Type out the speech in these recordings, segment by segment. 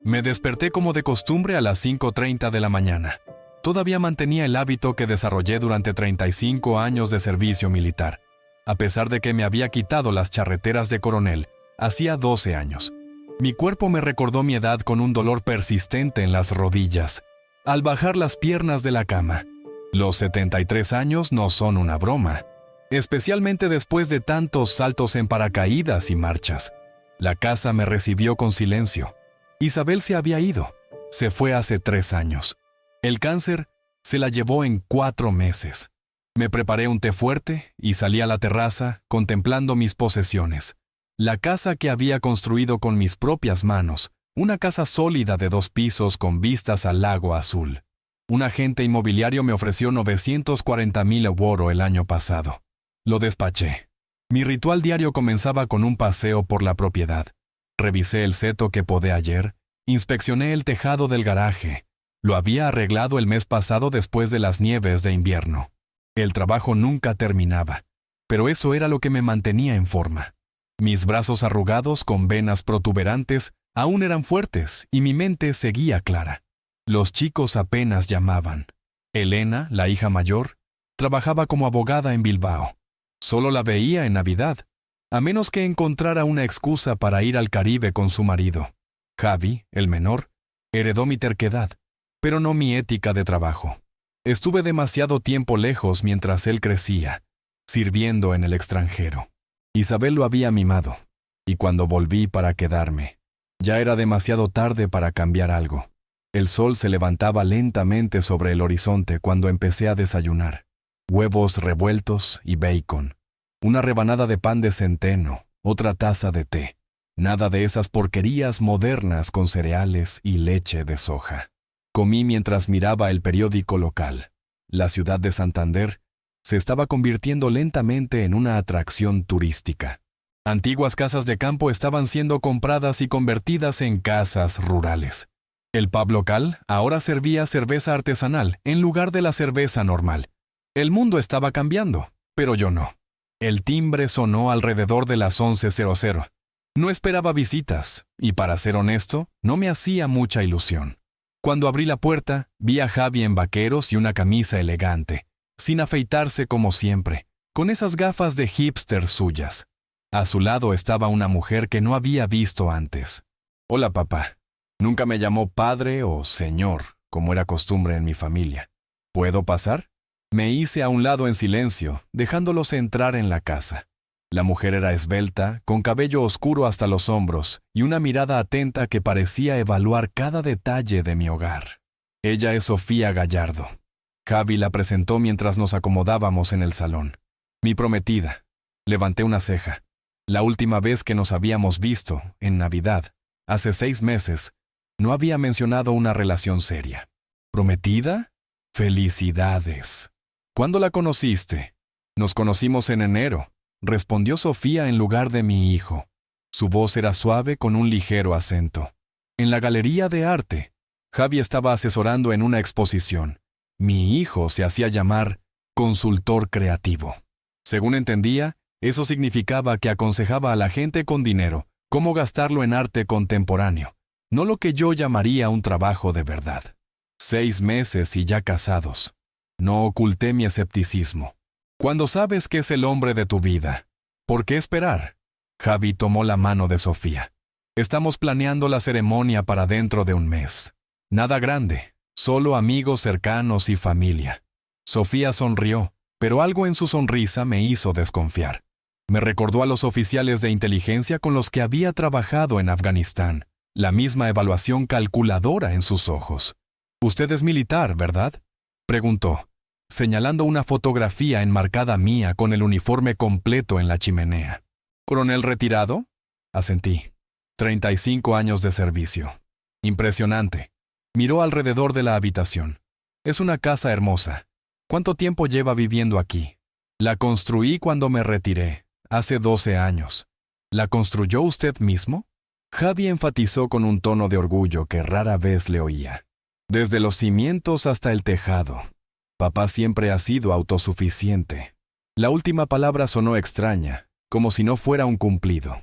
Me desperté como de costumbre a las 5:30 de la mañana. Todavía mantenía el hábito que desarrollé durante 35 años de servicio militar. A pesar de que me había quitado las charreteras de coronel, hacía 12 años. Mi cuerpo me recordó mi edad con un dolor persistente en las rodillas, al bajar las piernas de la cama. Los 73 años no son una broma, especialmente después de tantos saltos en paracaídas y marchas. La casa me recibió con silencio. Isabel se había ido. Se fue hace 3 años. El cáncer se la llevó en 4 meses. Me preparé un té fuerte y salí a la terraza contemplando mis posesiones. La casa que había construido con mis propias manos, una casa sólida de 2 pisos con vistas al lago azul. Un agente inmobiliario me ofreció 940,000 € el año pasado. Lo despaché. Mi ritual diario comenzaba con un paseo por la propiedad. Revisé el seto que podé ayer, inspeccioné el tejado del garaje. Lo había arreglado el mes pasado después de las nieves de invierno. El trabajo nunca terminaba, pero eso era lo que me mantenía en forma. Mis brazos arrugados con venas protuberantes aún eran fuertes y mi mente seguía clara. Los chicos apenas llamaban. Elena, la hija mayor, trabajaba como abogada en Bilbao. Solo la veía en Navidad, a menos que encontrara una excusa para ir al Caribe con su marido. Javi, el menor, heredó mi terquedad, pero no mi ética de trabajo. Estuve demasiado tiempo lejos mientras él crecía, sirviendo en el extranjero. Isabel lo había mimado, y cuando volví para quedarme, ya era demasiado tarde para cambiar algo. El sol se levantaba lentamente sobre el horizonte cuando empecé a desayunar. Huevos revueltos y bacon. Una rebanada de pan de centeno, otra taza de té. Nada de esas porquerías modernas con cereales y leche de soja. Comí mientras miraba el periódico local. La ciudad de Santander se estaba convirtiendo lentamente en una atracción turística. Antiguas casas de campo estaban siendo compradas y convertidas en casas rurales. El pub local ahora servía cerveza artesanal en lugar de la cerveza normal. El mundo estaba cambiando, pero yo no. El timbre sonó alrededor de las 11:00. No esperaba visitas, y para ser honesto, no me hacía mucha ilusión. Cuando abrí la puerta, vi a Javi en vaqueros y una camisa elegante, sin afeitarse como siempre, con esas gafas de hipster suyas. A su lado estaba una mujer que no había visto antes. «Hola, papá». Nunca me llamó padre o señor, como era costumbre en mi familia. «¿Puedo pasar?». Me hice a un lado en silencio, dejándolos entrar en la casa. La mujer era esbelta, con cabello oscuro hasta los hombros y una mirada atenta que parecía evaluar cada detalle de mi hogar. Ella es Sofía Gallardo. Javi la presentó mientras nos acomodábamos en el salón. Mi prometida. Levanté una ceja. La última vez que nos habíamos visto, en Navidad, hace 6 meses, no había mencionado una relación seria. ¿Prometida? ¡Felicidades! ¿Cuándo la conociste? Nos conocimos en enero, respondió Sofía en lugar de mi hijo. Su voz era suave con un ligero acento. En la galería de arte, Javi estaba asesorando en una exposición. Mi hijo se hacía llamar consultor creativo. Según entendía, eso significaba que aconsejaba a la gente con dinero cómo gastarlo en arte contemporáneo, no lo que yo llamaría un trabajo de verdad. 6 meses y ya casados. No oculté mi escepticismo. Cuando sabes que es el hombre de tu vida, ¿por qué esperar? Javi tomó la mano de Sofía. Estamos planeando la ceremonia para dentro de un mes. Nada grande, solo amigos cercanos y familia. Sofía sonrió, pero algo en su sonrisa me hizo desconfiar. Me recordó a los oficiales de inteligencia con los que había trabajado en Afganistán, la misma evaluación calculadora en sus ojos. «Usted es militar, ¿verdad?», preguntó, señalando una fotografía enmarcada mía con el uniforme completo en la chimenea. «¿Coronel retirado?», asentí. 35 años de servicio. Impresionante. Miró alrededor de la habitación. «Es una casa hermosa. ¿Cuánto tiempo lleva viviendo aquí?». «La construí cuando me retiré, hace 12 años». «¿La construyó usted mismo?». Javi enfatizó con un tono de orgullo que rara vez le oía. «Desde los cimientos hasta el tejado. Papá siempre ha sido autosuficiente». La última palabra sonó extraña, como si no fuera un cumplido.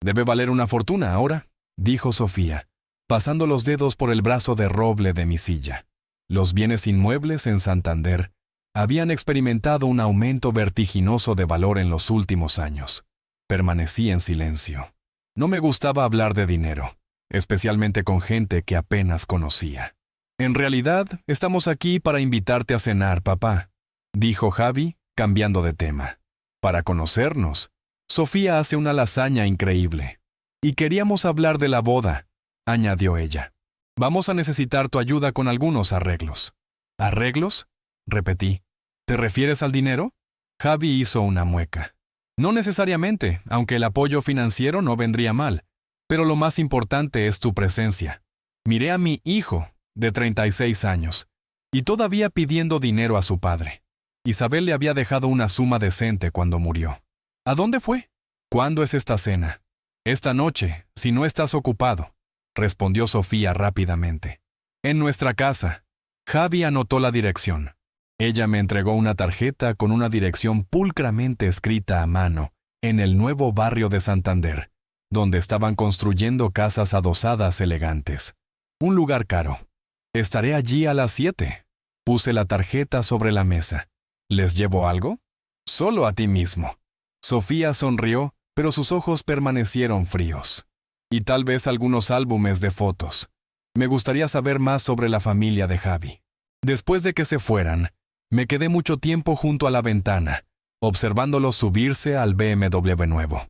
«Debe valer una fortuna ahora», dijo Sofía. pasando los dedos por el brazo de roble de mi silla. Los bienes inmuebles en Santander habían experimentado un aumento vertiginoso de valor en los últimos años. Permanecí en silencio. No me gustaba hablar de dinero, especialmente con gente que apenas conocía. En realidad, estamos aquí para invitarte a cenar, papá, dijo Javi, cambiando de tema. Para conocernos. Sofía hace una lasaña increíble. Y queríamos hablar de la boda, añadió ella. Vamos a necesitar tu ayuda con algunos arreglos. ¿Arreglos? Repetí. ¿Te refieres al dinero? Javi hizo una mueca. No necesariamente, aunque el apoyo financiero no vendría mal. Pero lo más importante es tu presencia. Miré a mi hijo, de 36 años, y todavía pidiendo dinero a su padre. Isabel le había dejado una suma decente cuando murió. ¿A dónde fue? ¿Cuándo es esta cena? Esta noche, si no estás ocupado, respondió Sofía rápidamente. En nuestra casa. Javi anotó la dirección. Ella me entregó una tarjeta con una dirección pulcramente escrita a mano en el nuevo barrio de Santander, donde estaban construyendo casas adosadas elegantes. Un lugar caro. Estaré allí a las 7. Puse la tarjeta sobre la mesa. ¿Les llevo algo? Solo a ti mismo. Sofía sonrió, pero sus ojos permanecieron fríos. Y tal vez algunos álbumes de fotos. Me gustaría saber más sobre la familia de Javi. Después de que se fueran, me quedé mucho tiempo junto a la ventana, observándolos subirse al BMW nuevo.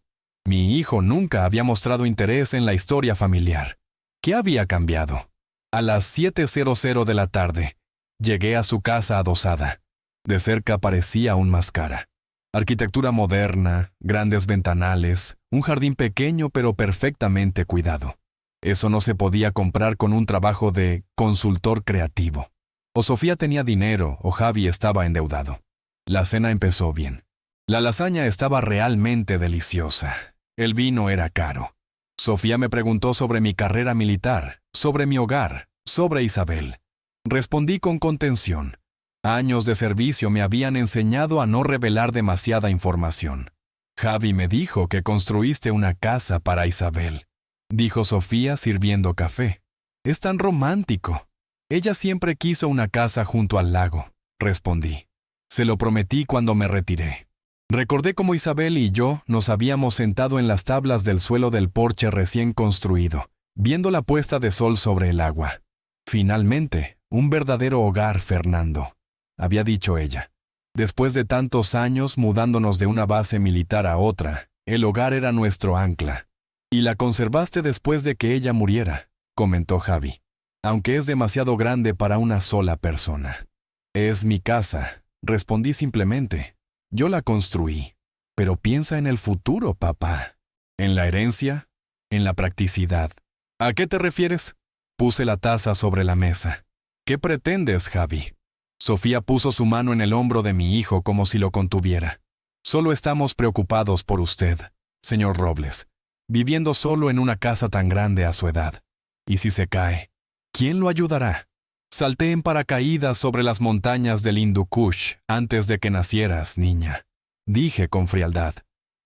Mi hijo nunca había mostrado interés en la historia familiar. ¿Qué había cambiado? A las 7:00 de la tarde, llegué a su casa adosada. De cerca parecía aún más cara. Arquitectura moderna, grandes ventanales, un jardín pequeño pero perfectamente cuidado. Eso no se podía comprar con un trabajo de consultor creativo. O Sofía tenía dinero o Javi estaba endeudado. La cena empezó bien. La lasaña estaba realmente deliciosa. El vino era caro. Sofía me preguntó sobre mi carrera militar, sobre mi hogar, sobre Isabel. Respondí con contención. Años de servicio me habían enseñado a no revelar demasiada información. Javi me dijo que construiste una casa para Isabel, dijo Sofía sirviendo café. Es tan romántico. Ella siempre quiso una casa junto al lago, respondí. Se lo prometí cuando me retiré. Recordé cómo Isabel y yo nos habíamos sentado en las tablas del suelo del porche recién construido, viendo la puesta de sol sobre el agua. Finalmente, un verdadero hogar, Fernando, había dicho ella. Después de tantos años mudándonos de una base militar a otra, el hogar era nuestro ancla. Y la conservaste después de que ella muriera, comentó Javi. Aunque es demasiado grande para una sola persona. Es mi casa, respondí simplemente. Yo la construí. Pero piensa en el futuro, papá. ¿En la herencia? ¿En la practicidad? ¿A qué te refieres? Puse la taza sobre la mesa. ¿Qué pretendes, Javi? Sofía puso su mano en el hombro de mi hijo como si lo contuviera. Solo estamos preocupados por usted, señor Robles, viviendo solo en una casa tan grande a su edad. ¿Y si se cae? ¿Quién lo ayudará? Salté en paracaídas sobre las montañas del Hindu Kush antes de que nacieras, niña. Dije con frialdad.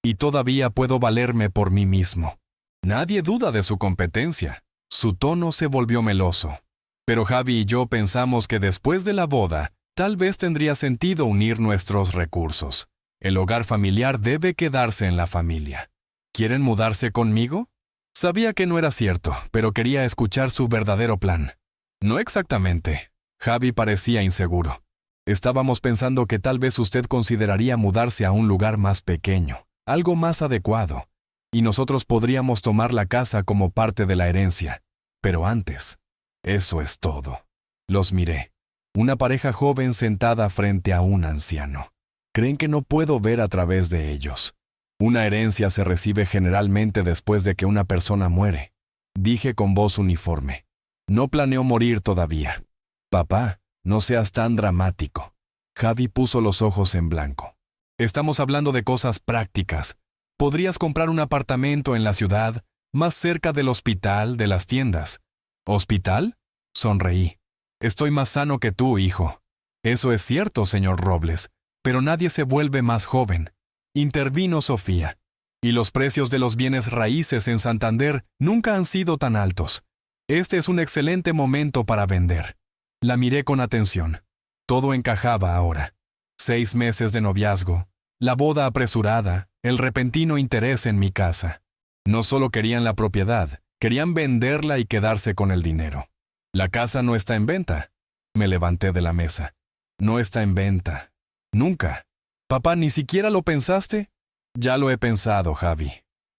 Y todavía puedo valerme por mí mismo. Nadie duda de su competencia. Su tono se volvió meloso. Pero Javi y yo pensamos que después de la boda, tal vez tendría sentido unir nuestros recursos. El hogar familiar debe quedarse en la familia. ¿Quieren mudarse conmigo? Sabía que no era cierto, pero quería escuchar su verdadero plan. No exactamente. Javi parecía inseguro. Estábamos pensando que tal vez usted consideraría mudarse a un lugar más pequeño, algo más adecuado, y nosotros podríamos tomar la casa como parte de la herencia. Pero antes, eso es todo. Los miré. Una pareja joven sentada frente a un anciano. Creen que no puedo ver a través de ellos. Una herencia se recibe generalmente después de que una persona muere, dije con voz uniforme. No planeo morir todavía. Papá, no seas tan dramático. Javi puso los ojos en blanco. Estamos hablando de cosas prácticas. Podrías comprar un apartamento en la ciudad, más cerca del hospital, de las tiendas. ¿Hospital? Sonreí. Estoy más sano que tú, hijo. Eso es cierto, señor Robles, pero nadie se vuelve más joven. Intervino Sofía. Y los precios de los bienes raíces en Santander nunca han sido tan altos. Este es un excelente momento para vender. La miré con atención. Todo encajaba ahora. 6 meses de noviazgo, la boda apresurada, el repentino interés en mi casa. No solo querían la propiedad, querían venderla y quedarse con el dinero. La casa no está en venta. Me levanté de la mesa. No está en venta. Nunca. Papá, ¿ni siquiera lo pensaste? Ya lo he pensado, Javi.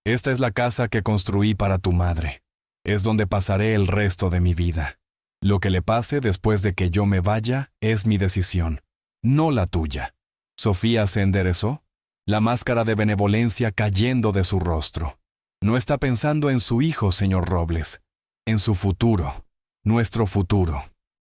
Esta es la casa que construí para tu madre. Es donde pasaré el resto de mi vida. Lo que le pase después de que yo me vaya es mi decisión, no la tuya. Sofía se enderezó, la máscara de benevolencia cayendo de su rostro. No está pensando en su hijo, señor Robles, en su futuro, nuestro futuro.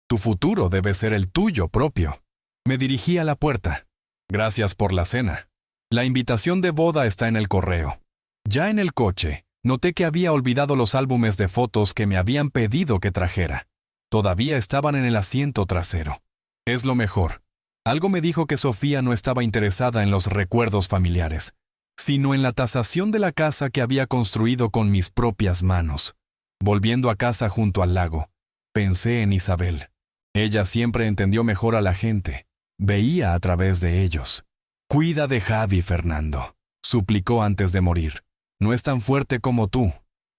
Tu futuro debe ser el tuyo propio. Me dirigí a la puerta. Gracias por la cena. La invitación de boda está en el correo. Ya en el coche, noté que había olvidado los álbumes de fotos que me habían pedido que trajera. Todavía estaban en el asiento trasero. Es lo mejor. Algo me dijo que Sofía no estaba interesada en los recuerdos familiares, sino en la tasación de la casa que había construido con mis propias manos. Volviendo a casa junto al lago, pensé en Isabel. Ella siempre entendió mejor a la gente. Veía a través de ellos. Cuida de Javi, Fernando, suplicó antes de morir. No es tan fuerte como tú.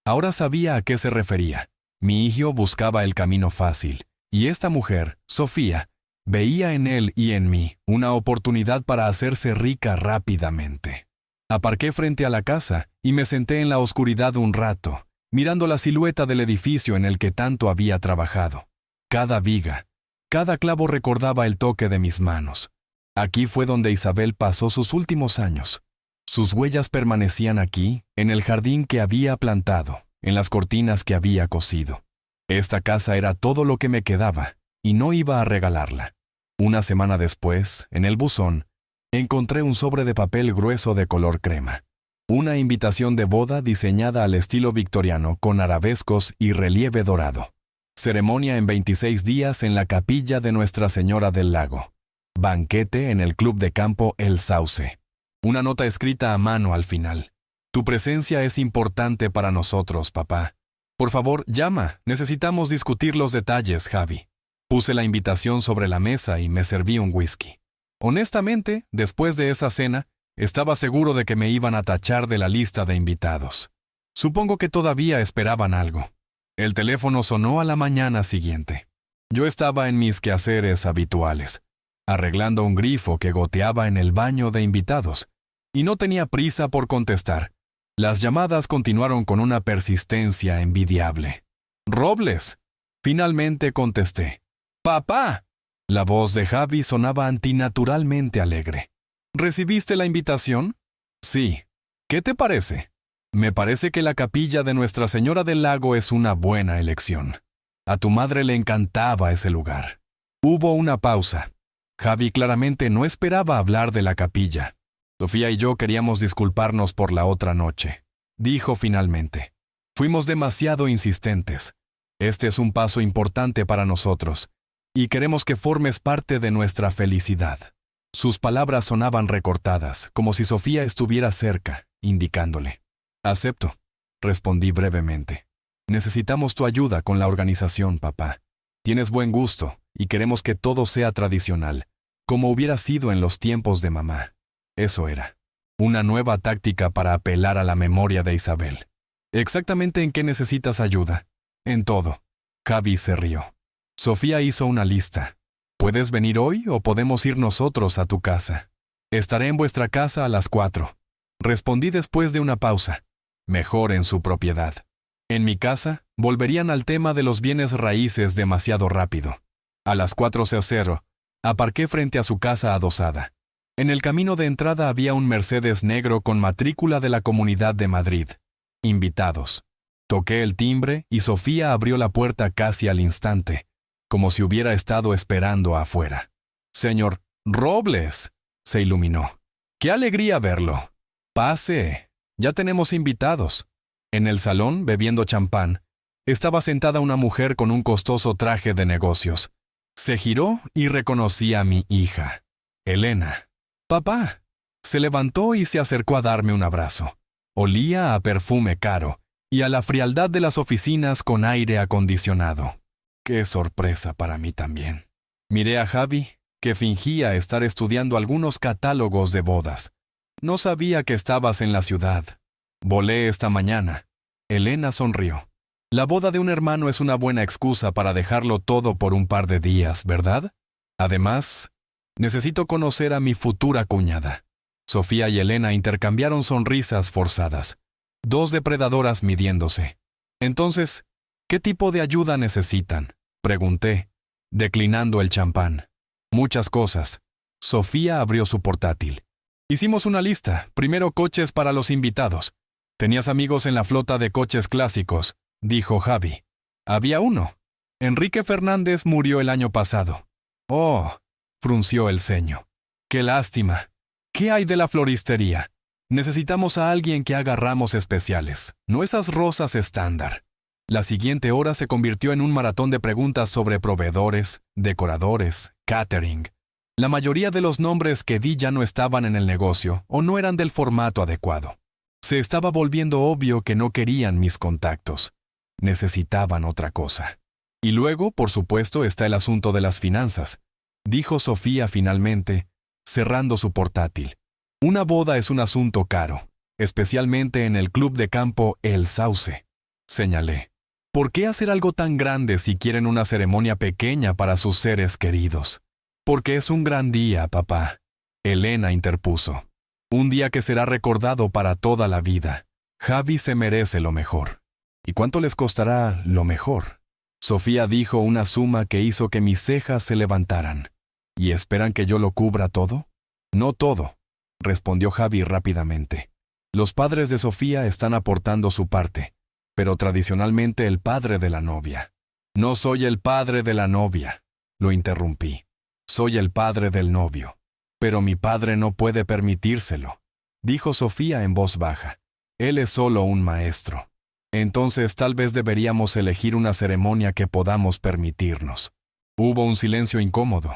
Ahora sabía a qué se refería. Mi hijo buscaba el camino fácil, y esta mujer, Sofía, veía en él y en mí una oportunidad para hacerse rica rápidamente. Aparqué frente a la casa y me senté en la oscuridad un rato, mirando la silueta del edificio en el que tanto había trabajado. Cada viga, cada clavo recordaba el toque de mis manos. Aquí fue donde Isabel pasó sus últimos años. Sus huellas permanecían aquí, en el jardín que había plantado, en las cortinas que había cosido. Esta casa era todo lo que me quedaba, y no iba a regalarla. Una semana después, en el buzón, encontré un sobre de papel grueso de color crema. Una invitación de boda diseñada al estilo victoriano con arabescos y relieve dorado. Ceremonia en 26 días en la capilla de Nuestra Señora del Lago. Banquete en el club de campo El Sauce. Una nota escrita a mano al final. Tu presencia es importante para nosotros, papá. Por favor, llama. Necesitamos discutir los detalles, Javi. Puse la invitación sobre la mesa y me serví un whisky. Honestamente, después de esa cena, estaba seguro de que me iban a tachar de la lista de invitados. Supongo que todavía esperaban algo. El teléfono sonó a la mañana siguiente. Yo estaba en mis quehaceres habituales, arreglando un grifo que goteaba en el baño de invitados, y no tenía prisa por contestar. Las llamadas continuaron con una persistencia envidiable. «Robles». Finalmente contesté. «¡Papá!». La voz de Javi sonaba antinaturalmente alegre. «¿Recibiste la invitación?». «Sí». «¿Qué te parece?». «Me parece que la capilla de Nuestra Señora del Lago es una buena elección. A tu madre le encantaba ese lugar». Hubo una pausa. Javi claramente no esperaba hablar de la capilla. Sofía y yo queríamos disculparnos por la otra noche. Dijo finalmente. Fuimos demasiado insistentes. Este es un paso importante para nosotros, y queremos que formes parte de nuestra felicidad. Sus palabras sonaban recortadas, como si Sofía estuviera cerca, indicándole. «Acepto», respondí brevemente. «Necesitamos tu ayuda con la organización, papá. Tienes buen gusto, y queremos que todo sea tradicional, como hubiera sido en los tiempos de mamá». Eso era. Una nueva táctica para apelar a la memoria de Isabel. «¿Exactamente en qué necesitas ayuda?» «En todo». Javi se rió. Sofía hizo una lista. «¿Puedes venir hoy o podemos ir nosotros a tu casa?» «Estaré en vuestra casa a las 4». Respondí después de una pausa. «Mejor en su propiedad». En mi casa, volverían al tema de los bienes raíces demasiado rápido. A las 4:00, aparqué frente a su casa adosada. En el camino de entrada había un Mercedes negro con matrícula de la Comunidad de Madrid. Invitados. Toqué el timbre y Sofía abrió la puerta casi al instante, como si hubiera estado esperando afuera. «Señor Robles», se iluminó. «¡Qué alegría verlo! Pase, ya tenemos invitados». En el salón, bebiendo champán, estaba sentada una mujer con un costoso traje de negocios. Se giró y reconocí a mi hija, Elena. «Papá». Se levantó y se acercó a darme un abrazo. Olía a perfume caro, y a la frialdad de las oficinas con aire acondicionado. ¡Qué sorpresa para mí también! Miré a Javi, que fingía estar estudiando algunos catálogos de bodas. No sabía que estabas en la ciudad. Volé esta mañana. Elena sonrió. La boda de un hermano es una buena excusa para dejarlo todo por un par de días, ¿verdad? Además, necesito conocer a mi futura cuñada. Sofía y Elena intercambiaron sonrisas forzadas. Dos depredadoras midiéndose. Entonces, ¿qué tipo de ayuda necesitan? Pregunté, declinando el champán. Muchas cosas. Sofía abrió su portátil. Hicimos una lista. Primero, coches para los invitados. Tenías amigos en la flota de coches clásicos, dijo Javi. Había uno. Enrique Fernández murió el año pasado. Oh, frunció el ceño. Qué lástima. ¿Qué hay de la floristería? Necesitamos a alguien que haga ramos especiales, no esas rosas estándar. La siguiente hora se convirtió en un maratón de preguntas sobre proveedores, decoradores, catering. La mayoría de los nombres que di ya no estaban en el negocio o no eran del formato adecuado. Se estaba volviendo obvio que no querían mis contactos. Necesitaban otra cosa. Y luego, por supuesto, está el asunto de las finanzas, dijo Sofía finalmente, cerrando su portátil. Una boda es un asunto caro, especialmente en el club de campo El Sauce, señalé. ¿Por qué hacer algo tan grande si quieren una ceremonia pequeña para sus seres queridos? Porque es un gran día, papá. Elena interpuso. Un día que será recordado para toda la vida. Javi se merece lo mejor. ¿Y cuánto les costará lo mejor? Sofía dijo una suma que hizo que mis cejas se levantaran. ¿Y esperan que yo lo cubra todo? No todo, respondió Javi rápidamente. Los padres de Sofía están aportando su parte, pero tradicionalmente el padre de la novia. No soy el padre de la novia, lo interrumpí. Soy el padre del novio. Pero mi padre no puede permitírselo, dijo Sofía en voz baja. Él es solo un maestro. Entonces tal vez deberíamos elegir una ceremonia que podamos permitirnos. Hubo un silencio incómodo.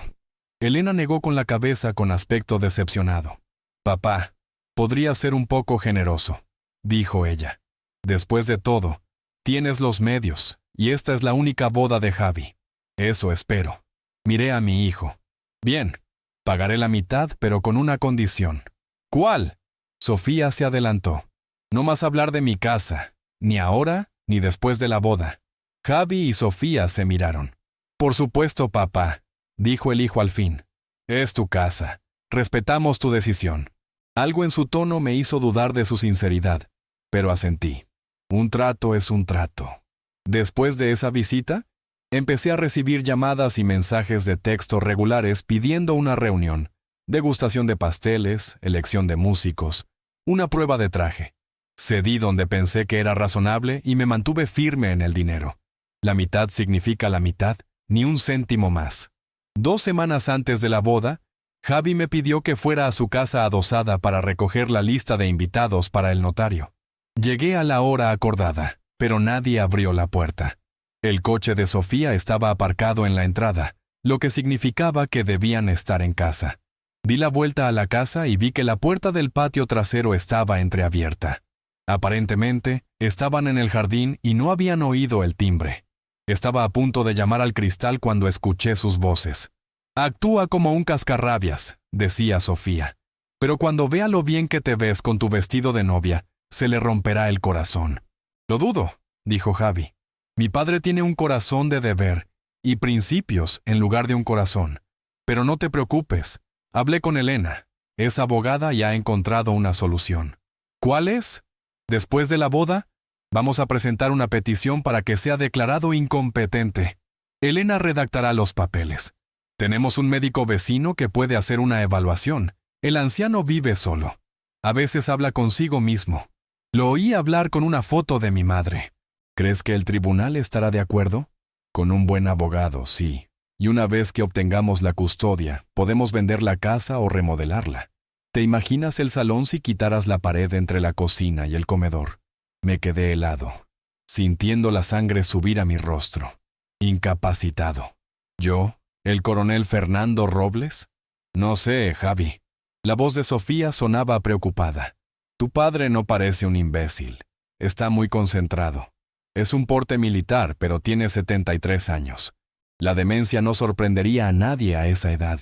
Elena negó con la cabeza con aspecto decepcionado. Papá, podría ser un poco generoso, dijo ella. Después de todo, tienes los medios, y esta es la única boda de Javi. Eso espero. Miré a mi hijo. Bien, pagaré la mitad, pero con una condición. ¿Cuál? Sofía se adelantó. No más hablar de mi casa, ni ahora ni después de la boda. Javi y Sofía se miraron. Por supuesto, papá, dijo el hijo al fin. Es tu casa. Respetamos tu decisión. Algo en su tono me hizo dudar de su sinceridad, pero asentí. Un trato es un trato. Después de esa visita, empecé a recibir llamadas y mensajes de texto regulares pidiendo una reunión, degustación de pasteles, elección de músicos, una prueba de traje. Cedí donde pensé que era razonable y me mantuve firme en el dinero. La mitad significa la mitad, ni un céntimo más. 2 semanas antes de la boda, Javi me pidió que fuera a su casa adosada para recoger la lista de invitados para el notario. Llegué a la hora acordada, pero nadie abrió la puerta. El coche de Sofía estaba aparcado en la entrada, lo que significaba que debían estar en casa. Di la vuelta a la casa y vi que la puerta del patio trasero estaba entreabierta. Aparentemente, estaban en el jardín y no habían oído el timbre. Estaba a punto de llamar al cristal cuando escuché sus voces. Actúa como un cascarrabias, decía Sofía. Pero cuando vea lo bien que te ves con tu vestido de novia, se le romperá el corazón. Lo dudo, dijo Javi. Mi padre tiene un corazón de deber y principios en lugar de un corazón. Pero no te preocupes, hablé con Elena. Es abogada y ha encontrado una solución. ¿Cuál es? Después de la boda, vamos a presentar una petición para que sea declarado incompetente. Elena redactará los papeles. Tenemos un médico vecino que puede hacer una evaluación. El anciano vive solo. A veces habla consigo mismo. Lo oí hablar con una foto de mi madre. ¿Crees que el tribunal estará de acuerdo? Con un buen abogado, sí. Y una vez que obtengamos la custodia, podemos vender la casa o remodelarla. ¿Te imaginas el salón si quitaras la pared entre la cocina y el comedor? Me quedé helado, sintiendo la sangre subir a mi rostro. Incapacitado. ¿Yo, el coronel Fernando Robles? No sé, Javi. La voz de Sofía sonaba preocupada. Tu padre no parece un imbécil. está muy concentrado. Es un porte militar, pero tiene 73 años. La demencia no sorprendería a nadie a esa edad.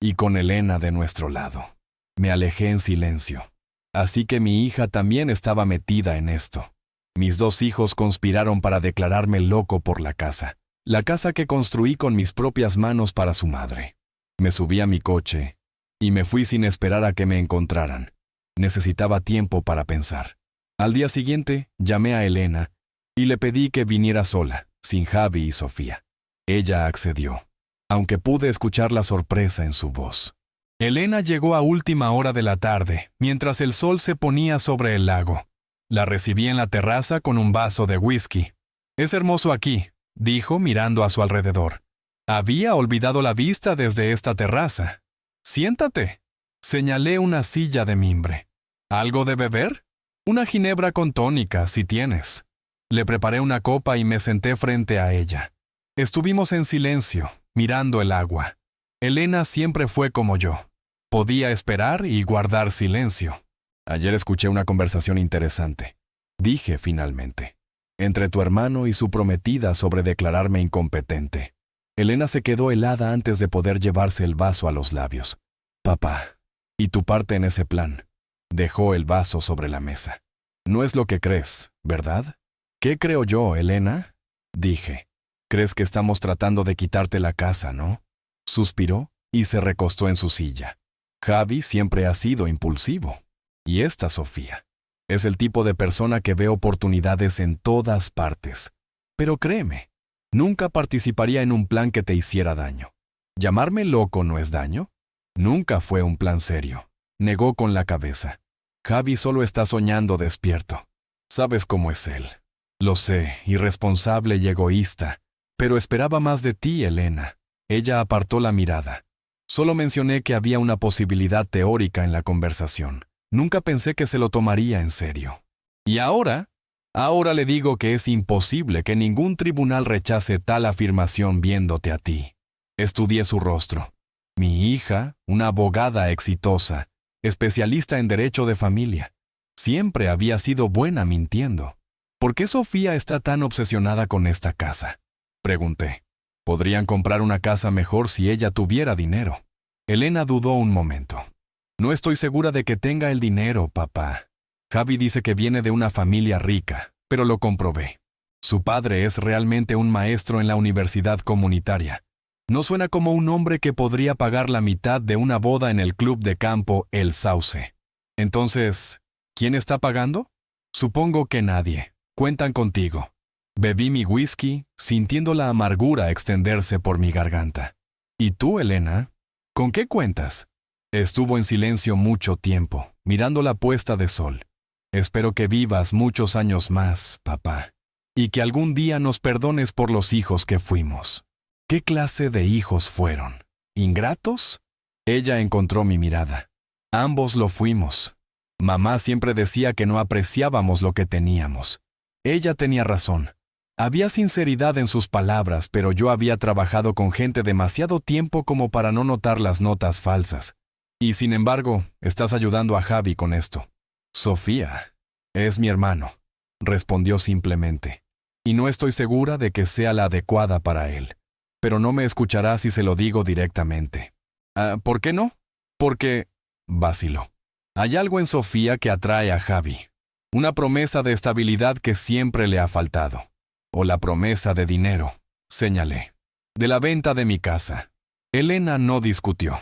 Y con Elena de nuestro lado. Me alejé en silencio. Así que mi hija también estaba metida en esto. Mis 2 hijos conspiraron para declararme loco por la casa que construí con mis propias manos para su madre. Me subí a mi coche y me fui sin esperar a que me encontraran. Necesitaba tiempo para pensar. Al día siguiente, llamé a Elena y le pedí que viniera sola, sin Javi y Sofía. Ella accedió, aunque pude escuchar la sorpresa en su voz. Elena llegó a última hora de la tarde, mientras el sol se ponía sobre el lago. La recibí en la terraza con un vaso de whisky. «Es hermoso aquí», dijo mirando a su alrededor. Había olvidado la vista desde esta terraza. «Siéntate». Señalé una silla de mimbre. «¿Algo de beber?» «Una ginebra con tónica, si tienes». Le preparé una copa y me senté frente a ella. Estuvimos en silencio, mirando el agua. Elena siempre fue como yo. Podía esperar y guardar silencio. «Ayer escuché una conversación interesante», dije finalmente, «entre tu hermano y su prometida sobre declararme incompetente». Elena se quedó helada antes de poder llevarse el vaso a los labios. «Papá, ¿y tu parte en ese plan?» Dejó el vaso sobre la mesa. «No es lo que crees, ¿verdad?» «¿Qué creo yo, Elena?» Dije. «Crees que estamos tratando de quitarte la casa, ¿no?» Suspiró y se recostó en su silla. «Javi siempre ha sido impulsivo. Y esta Sofía. Es el tipo de persona que ve oportunidades en todas partes. Pero créeme, nunca participaría en un plan que te hiciera daño. ¿Llamarme loco no es daño?» «Nunca fue un plan serio», negó con la cabeza. «Javi solo está soñando despierto. Sabes cómo es él. Lo sé, irresponsable y egoísta. Pero esperaba más de ti, Elena». Ella apartó la mirada. Solo mencioné que había una posibilidad teórica en la conversación. Nunca pensé que se lo tomaría en serio. ¿Y ahora? Ahora le digo que es imposible que ningún tribunal rechace tal afirmación viéndote a ti. Estudié su rostro. Mi hija, una abogada exitosa, especialista en derecho de familia. Siempre había sido buena mintiendo. ¿Por qué Sofía está tan obsesionada con esta casa?, pregunté. Podrían comprar una casa mejor si ella tuviera dinero. Elena dudó un momento. «No estoy segura de que tenga el dinero, papá. Javi dice que viene de una familia rica, pero lo comprobé. Su padre es realmente un maestro en la universidad comunitaria. No suena como un hombre que podría pagar la mitad de una boda en el club de campo El Sauce. Entonces, ¿quién está pagando? Supongo que nadie. Cuentan contigo». Bebí mi whisky, sintiendo la amargura extenderse por mi garganta. «¿Y tú, Elena? ¿Con qué cuentas?» Estuvo en silencio mucho tiempo, mirando la puesta de sol. «Espero que vivas muchos años más, papá, y que algún día nos perdones por los hijos que fuimos». ¿Qué clase de hijos fueron? ¿Ingratos? Ella encontró mi mirada. Ambos lo fuimos. Mamá siempre decía que no apreciábamos lo que teníamos. Ella tenía razón. Había sinceridad en sus palabras, pero yo había trabajado con gente demasiado tiempo como para no notar las notas falsas. Y sin embargo, estás ayudando a Javi con esto. «Sofía, es mi hermano», respondió simplemente. «Y no estoy segura de que sea la adecuada para él. Pero no me escuchará si se lo digo directamente». «¿Por qué no?» «Porque...» vaciló. «Hay algo en Sofía que atrae a Javi. Una promesa de estabilidad que siempre le ha faltado. O la promesa de dinero», señalé. «De la venta de mi casa». Elena no discutió.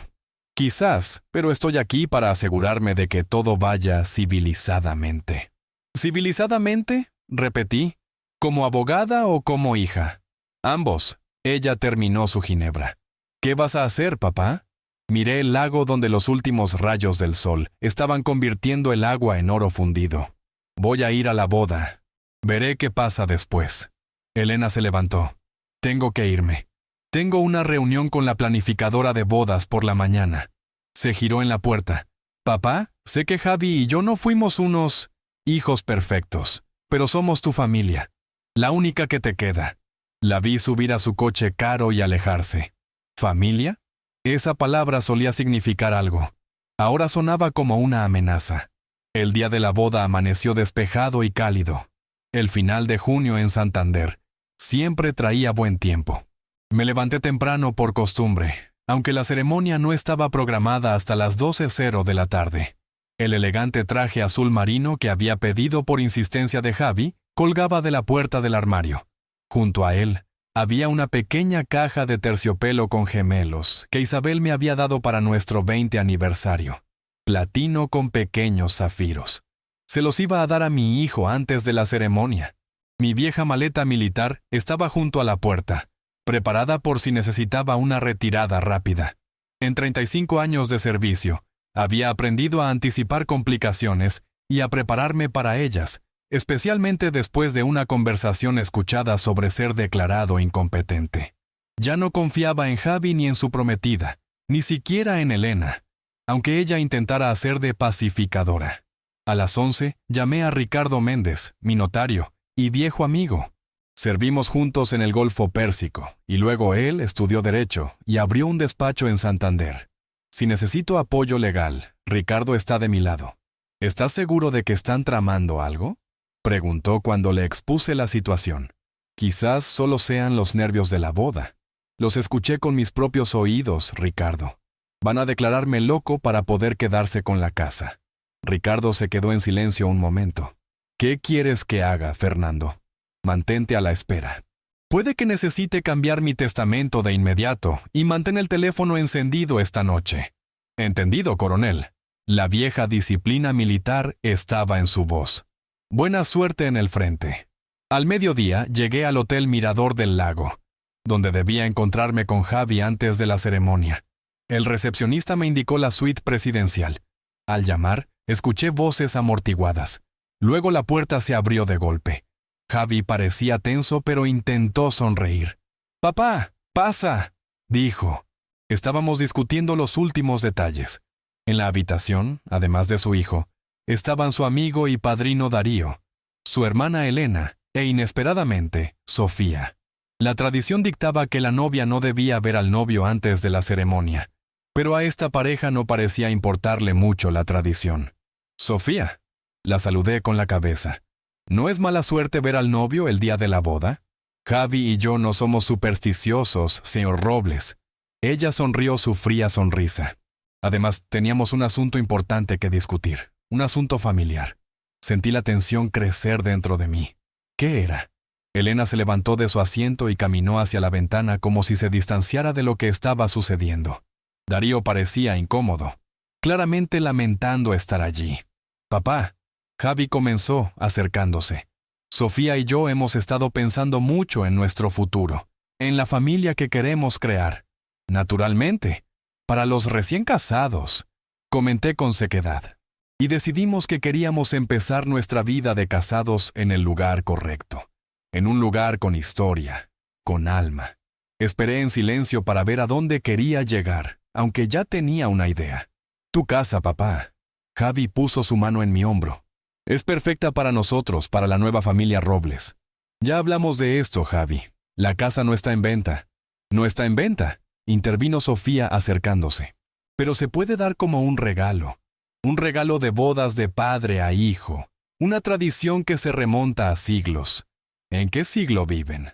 «Quizás, pero estoy aquí para asegurarme de que todo vaya civilizadamente». «¿Civilizadamente?», repetí. «¿Como abogada o como hija?» «Ambos». Ella terminó su ginebra. «¿Qué vas a hacer, papá?» Miré el lago donde los últimos rayos del sol estaban convirtiendo el agua en oro fundido. «Voy a ir a la boda. Veré qué pasa después». Elena se levantó. «Tengo que irme. Tengo una reunión con la planificadora de bodas por la mañana». Se giró en la puerta. «Papá, sé que Javi y yo no fuimos unos hijos perfectos, pero somos tu familia, la única que te queda». La vi subir a su coche caro y alejarse. ¿Familia? Esa palabra solía significar algo. Ahora sonaba como una amenaza. El día de la boda amaneció despejado y cálido. El final de junio en Santander siempre traía buen tiempo. Me levanté temprano por costumbre, aunque la ceremonia no estaba programada hasta las 12:00 de la tarde. El elegante traje azul marino que había pedido por insistencia de Javi colgaba de la puerta del armario. Junto a él había una pequeña caja de terciopelo con gemelos que Isabel me había dado para nuestro 20 aniversario. Platino con pequeños zafiros. Se los iba a dar a mi hijo antes de la ceremonia. Mi vieja maleta militar estaba junto a la puerta, preparada por si necesitaba una retirada rápida. En 35 años de servicio, había aprendido a anticipar complicaciones y a prepararme para ellas, especialmente después de una conversación escuchada sobre ser declarado incompetente. Ya no confiaba en Javi ni en su prometida, ni siquiera en Elena, aunque ella intentara hacer de pacificadora. A las 11 llamé a Ricardo Méndez, mi notario y viejo amigo. Servimos juntos en el Golfo Pérsico, y luego él estudió Derecho y abrió un despacho en Santander. Si necesito apoyo legal, Ricardo está de mi lado. ¿Estás seguro de que están tramando algo?, preguntó cuando le expuse la situación. Quizás solo sean los nervios de la boda. Los escuché con mis propios oídos, Ricardo. Van a declararme loco para poder quedarse con la casa. Ricardo se quedó en silencio un momento. ¿Qué quieres que haga, Fernando? Mantente a la espera. Puede que necesite cambiar mi testamento de inmediato y mantén el teléfono encendido esta noche. Entendido, coronel. La vieja disciplina militar estaba en su voz. Buena suerte en el frente. Al mediodía llegué al Hotel Mirador del Lago, donde debía encontrarme con Javi antes de la ceremonia. El recepcionista me indicó la suite presidencial. Al llamar, escuché voces amortiguadas. Luego la puerta se abrió de golpe. Javi parecía tenso, pero intentó sonreír. «Papá, pasa», dijo. Estábamos discutiendo los últimos detalles. En la habitación, además de su hijo, estaban su amigo y padrino Darío, su hermana Elena e, inesperadamente, Sofía. La tradición dictaba que la novia no debía ver al novio antes de la ceremonia, pero a esta pareja no parecía importarle mucho la tradición. «Sofía», la saludé con la cabeza. ¿No es mala suerte ver al novio el día de la boda? Javi y yo no somos supersticiosos, señor Robles. Ella sonrió su fría sonrisa. Además, teníamos un asunto importante que discutir, un asunto familiar. Sentí la tensión crecer dentro de mí. ¿Qué era? Elena se levantó de su asiento y caminó hacia la ventana como si se distanciara de lo que estaba sucediendo. Darío parecía incómodo, claramente lamentando estar allí. «Papá», Javi comenzó, acercándose. «Sofía y yo hemos estado pensando mucho en nuestro futuro, en la familia que queremos crear. Naturalmente, para los recién casados», comenté con sequedad. «Y decidimos que queríamos empezar nuestra vida de casados en el lugar correcto, en un lugar con historia, con alma». Esperé en silencio para ver a dónde quería llegar, aunque ya tenía una idea. «Tu casa, papá». Javi puso su mano en mi hombro. «Es perfecta para nosotros, para la nueva familia Robles. Ya hablamos de esto, Javi. La casa no está en venta». «No está en venta», intervino Sofía acercándose. «Pero se puede dar como un regalo de bodas de padre a hijo, una tradición que se remonta a siglos». ¿En qué siglo viven?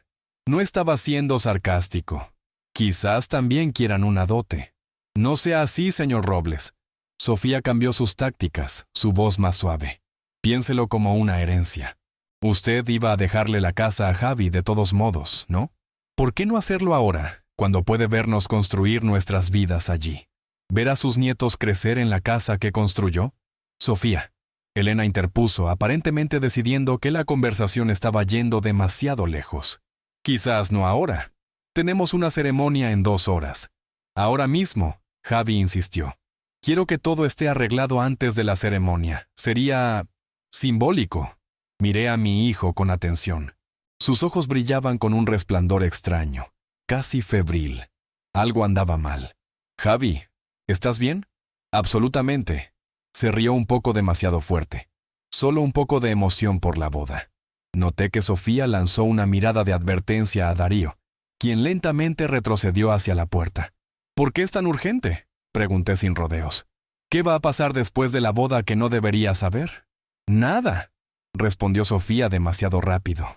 No estaba siendo sarcástico. Quizás también quieran una dote. «No sea así, señor Robles». Sofía cambió sus tácticas, su voz más suave. «Piénselo como una herencia. Usted iba a dejarle la casa a Javi de todos modos, ¿no? ¿Por qué no hacerlo ahora, cuando puede vernos construir nuestras vidas allí? ¿Ver a sus nietos crecer en la casa que construyó?» «Sofía», Elena interpuso, aparentemente decidiendo que la conversación estaba yendo demasiado lejos. «Quizás no ahora. Tenemos una ceremonia en 2 horas. Ahora mismo», Javi insistió. «Quiero que todo esté arreglado antes de la ceremonia. Sería simbólico». Miré a mi hijo con atención. Sus ojos brillaban con un resplandor extraño, casi febril. Algo andaba mal. «Javi, ¿estás bien?» «Absolutamente». Se rió un poco demasiado fuerte. Solo un poco de emoción por la boda. Noté que Sofía lanzó una mirada de advertencia a Darío, quien lentamente retrocedió hacia la puerta. «¿Por qué es tan urgente?», pregunté sin rodeos. «¿Qué va a pasar después de la boda que no debería saber?» «Nada». respondió Sofía demasiado rápido.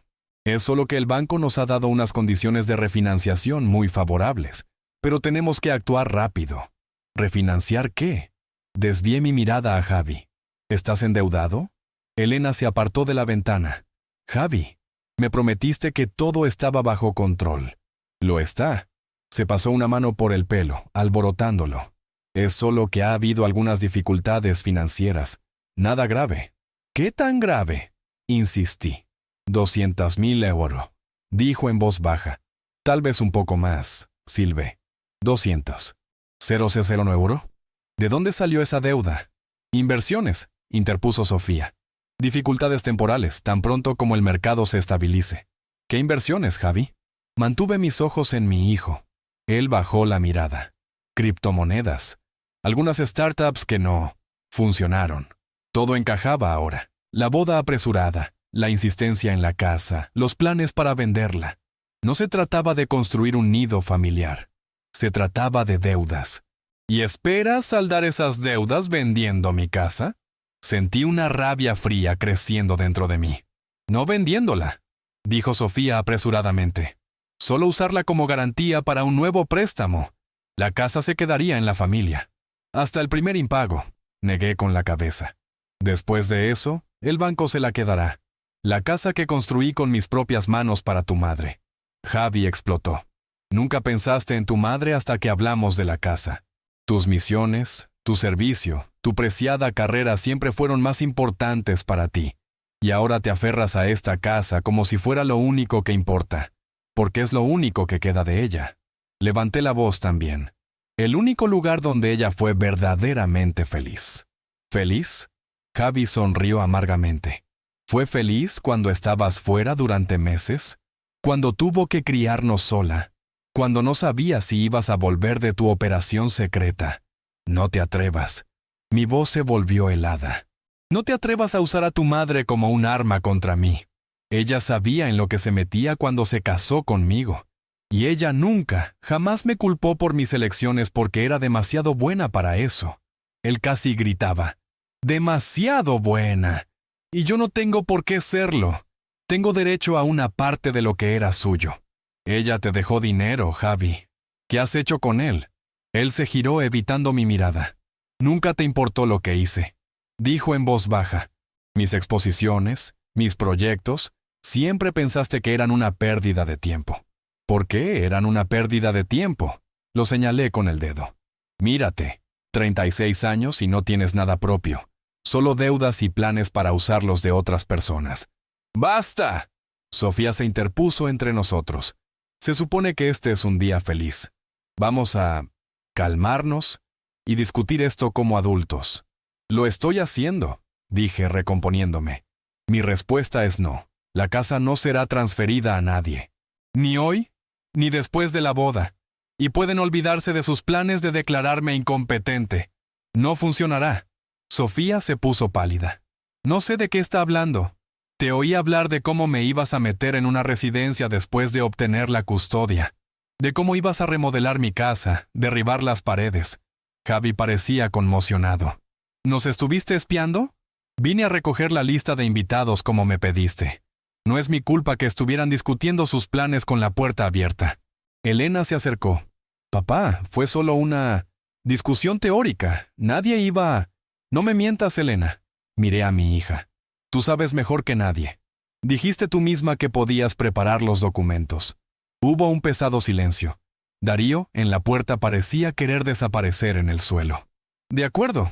Es solo que el banco nos ha dado unas condiciones de refinanciación muy favorables, pero tenemos que actuar rápido. ¿Refinanciar qué? Desvié mi mirada a Javi. ¿Estás endeudado? Elena se apartó de la ventana. Javi, me prometiste que todo estaba bajo control. Lo está. Se pasó una mano por el pelo, alborotándolo. Es solo que ha habido algunas dificultades financieras. Nada grave. ¿Qué tan grave? Insistí. 200.000 euros. Dijo en voz baja. Tal vez un poco más, silbé. 200. ¿000 euro? ¿De dónde salió esa deuda? Inversiones, interpuso Sofía. Dificultades temporales, tan pronto como el mercado se estabilice. ¿Qué inversiones, Javi? Mantuve mis ojos en mi hijo. Él bajó la mirada. Criptomonedas. Algunas startups que no funcionaron. Todo encajaba ahora. La boda apresurada, la insistencia en la casa, los planes para venderla. No se trataba de construir un nido familiar. Se trataba de deudas. ¿Y esperas saldar esas deudas vendiendo mi casa? Sentí una rabia fría creciendo dentro de mí. No vendiéndola, dijo Sofía apresuradamente. Solo usarla como garantía para un nuevo préstamo. La casa se quedaría en la familia. Hasta el primer impago, negué con la cabeza. Después de eso, el banco se la quedará. La casa que construí con mis propias manos para tu madre. Javi explotó. Nunca pensaste en tu madre hasta que hablamos de la casa. Tus misiones, tu servicio, tu preciada carrera siempre fueron más importantes para ti. Y ahora te aferras a esta casa como si fuera lo único que importa. Porque es lo único que queda de ella. Levanté la voz también. El único lugar donde ella fue verdaderamente feliz. ¿Feliz? Javi sonrió amargamente. ¿Fue feliz cuando estabas fuera durante meses? ¿Cuando tuvo que criarnos sola? ¿Cuando no sabía si ibas a volver de tu operación secreta? No te atrevas. Mi voz se volvió helada. No te atrevas a usar a tu madre como un arma contra mí. Ella sabía en lo que se metía cuando se casó conmigo. Y ella nunca, jamás me culpó por mis elecciones porque era demasiado buena para eso. Él casi gritaba. ¡Demasiado buena! Y yo no tengo por qué serlo. Tengo derecho a una parte de lo que era suyo. Ella te dejó dinero, Javi. ¿Qué has hecho con él? Él se giró evitando mi mirada. Nunca te importó lo que hice. Dijo en voz baja. Mis exposiciones, mis proyectos, siempre pensaste que eran una pérdida de tiempo. ¿Por qué eran una pérdida de tiempo? Lo señalé con el dedo. Mírate, 36 años y no tienes nada propio. Solo deudas y planes para usarlos de otras personas. ¡Basta! Sofía se interpuso entre nosotros. Se supone que este es un día feliz. Vamos a calmarnos y discutir esto como adultos. Lo estoy haciendo, dije recomponiéndome. Mi respuesta es no. La casa no será transferida a nadie. Ni hoy, ni después de la boda. Y pueden olvidarse de sus planes de declararme incompetente. No funcionará. Sofía se puso pálida. No sé de qué está hablando. Te oí hablar de cómo me ibas a meter en una residencia después de obtener la custodia. De cómo ibas a remodelar mi casa, derribar las paredes. Javi parecía conmocionado. ¿Nos estuviste espiando? Vine a recoger la lista de invitados como me pediste. No es mi culpa que estuvieran discutiendo sus planes con la puerta abierta. Elena se acercó. Papá, fue solo una discusión teórica. Nadie iba... No me mientas, Elena. Miré a mi hija. Tú sabes mejor que nadie. Dijiste tú misma que podías preparar los documentos. Hubo un pesado silencio. Darío, en la puerta, parecía querer desaparecer en el suelo. De acuerdo,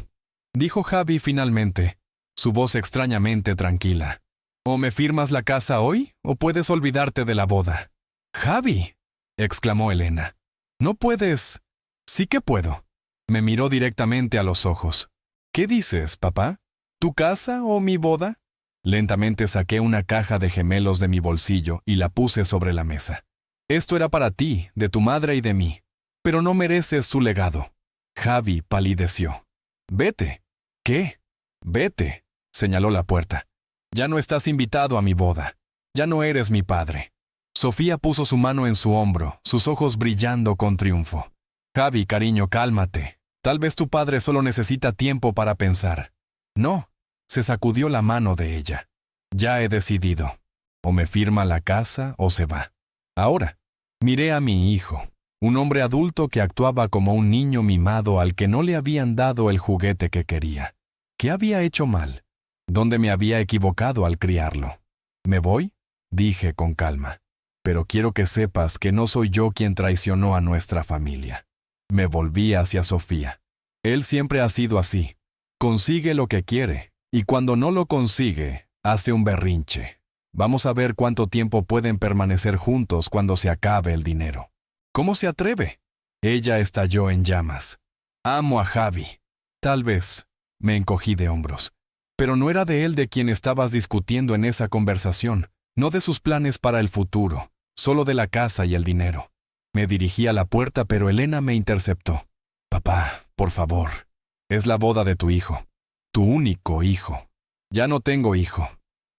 dijo Javi finalmente, su voz extrañamente tranquila. O me firmas la casa hoy, o puedes olvidarte de la boda. Javi, exclamó Elena. No puedes. Sí que puedo. Me miró directamente a los ojos. ¿Qué dices, papá? ¿Tu casa o mi boda? Lentamente saqué una caja de gemelos de mi bolsillo y la puse sobre la mesa. Esto era para ti, de tu madre y de mí, pero no mereces su legado. Javi palideció. Vete. ¿Qué? Vete, señaló la puerta. Ya no estás invitado a mi boda. Ya no eres mi padre. Sofía puso su mano en su hombro, sus ojos brillando con triunfo. Javi, cariño, cálmate. Tal vez tu padre solo necesita tiempo para pensar. No, se sacudió la mano de ella. Ya he decidido. O me firma la casa o se va. Ahora, miré a mi hijo, un hombre adulto que actuaba como un niño mimado al que no le habían dado el juguete que quería. ¿Qué había hecho mal? ¿Dónde me había equivocado al criarlo? ¿Me voy? Dije con calma. Pero quiero que sepas que no soy yo quien traicionó a nuestra familia. Me volví hacia Sofía. Él siempre ha sido así. Consigue lo que quiere, y cuando no lo consigue, hace un berrinche. Vamos a ver cuánto tiempo pueden permanecer juntos cuando se acabe el dinero. ¿Cómo se atreve? Ella estalló en llamas. Amo a Javi. Tal vez. Me encogí de hombros. Pero no era de él de quien estabas discutiendo en esa conversación, no de sus planes para el futuro, solo de la casa y el dinero. Me dirigí a la puerta, pero Elena me interceptó. Papá, por favor. Es la boda de tu hijo. Tu único hijo. Ya no tengo hijo,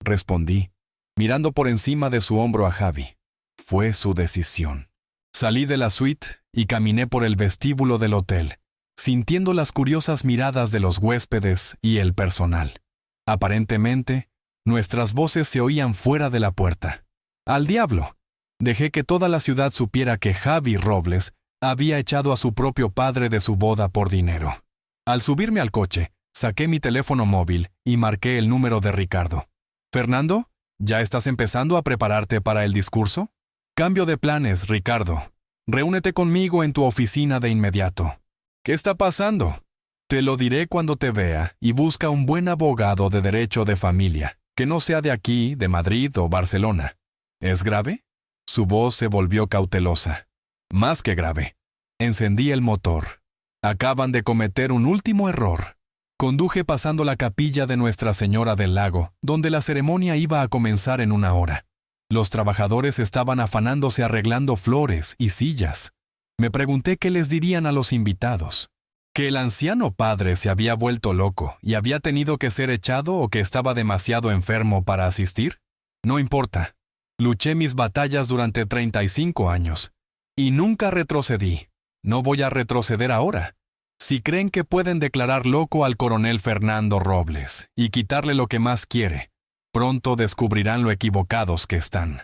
respondí, mirando por encima de su hombro a Javi. Fue su decisión. Salí de la suite y caminé por el vestíbulo del hotel, sintiendo las curiosas miradas de los huéspedes y el personal. Aparentemente, nuestras voces se oían fuera de la puerta. ¡Al diablo! Dejé que toda la ciudad supiera que Javi Robles había echado a su propio padre de su boda por dinero. Al subirme al coche, saqué mi teléfono móvil y marqué el número de Ricardo. «Fernando, ¿ya estás empezando a prepararte para el discurso? Cambio de planes, Ricardo. Reúnete conmigo en tu oficina de inmediato». «¿Qué está pasando?» «Te lo diré cuando te vea y busca un buen abogado de derecho de familia, que no sea de aquí, de Madrid o Barcelona». «¿Es grave?» Su voz se volvió cautelosa. «Más que grave». Encendí el motor. Acaban de cometer un último error. Conduje pasando la capilla de Nuestra Señora del Lago, donde la ceremonia iba a comenzar en 1 hora. Los trabajadores estaban afanándose arreglando flores y sillas. Me pregunté qué les dirían a los invitados. ¿Que el anciano padre se había vuelto loco y había tenido que ser echado o que estaba demasiado enfermo para asistir? No importa. Luché mis batallas durante 35 años. Y nunca retrocedí. No voy a retroceder ahora. Si creen que pueden declarar loco al coronel Fernando Robles y quitarle lo que más quiere, pronto descubrirán lo equivocados que están.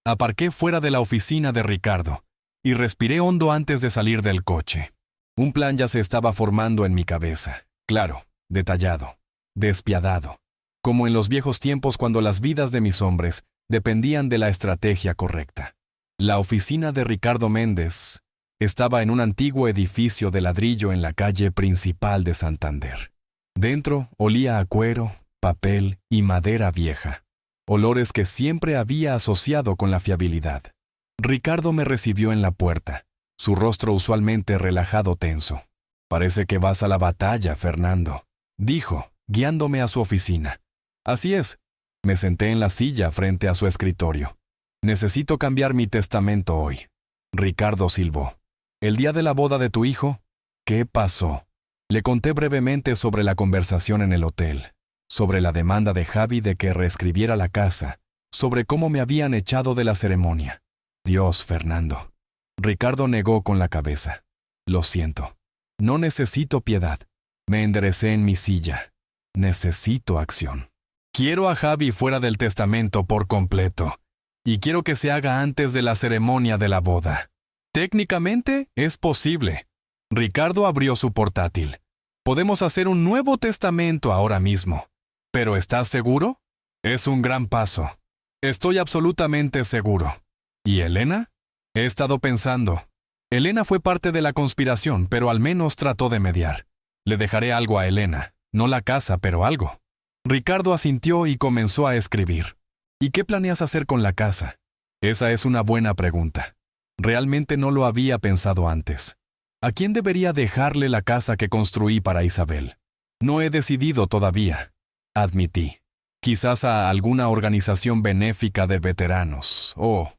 Aparqué fuera de la oficina de Ricardo y respiré hondo antes de salir del coche. Un plan ya se estaba formando en mi cabeza, claro, detallado, despiadado, como en los viejos tiempos cuando las vidas de mis hombres dependían de la estrategia correcta. La oficina de Ricardo Méndez estaba en un antiguo edificio de ladrillo en la calle principal de Santander. Dentro olía a cuero, papel y madera vieja, olores que siempre había asociado con la fiabilidad. Ricardo me recibió en la puerta, su rostro usualmente relajado tenso. «Parece que vas a la batalla, Fernando», dijo, guiándome a su oficina. «Así es». Me senté en la silla frente a su escritorio. «Necesito cambiar mi testamento hoy». Ricardo silbó. «¿El día de la boda de tu hijo? ¿Qué pasó?» Le conté brevemente sobre la conversación en el hotel, sobre la demanda de Javi de que reescribiera la casa, sobre cómo me habían echado de la ceremonia. «Dios, Fernando». Ricardo negó con la cabeza. «Lo siento. No necesito piedad». Me enderecé en mi silla. «Necesito acción. Quiero a Javi fuera del testamento por completo, y quiero que se haga antes de la ceremonia de la boda». «Técnicamente es posible». Ricardo abrió su portátil. «Podemos hacer un nuevo testamento ahora mismo. ¿Pero estás seguro? Es un gran paso». «Estoy absolutamente seguro». «¿Y Elena?» «He estado pensando. Elena fue parte de la conspiración, pero al menos trató de mediar. Le dejaré algo a Elena, no la casa, pero algo». Ricardo asintió y comenzó a escribir. «¿Y qué planeas hacer con la casa?» «Esa es una buena pregunta. Realmente no lo había pensado antes. ¿A quién debería dejarle la casa que construí para Isabel? No he decidido todavía», admití. «Quizás a alguna organización benéfica de veteranos, o...»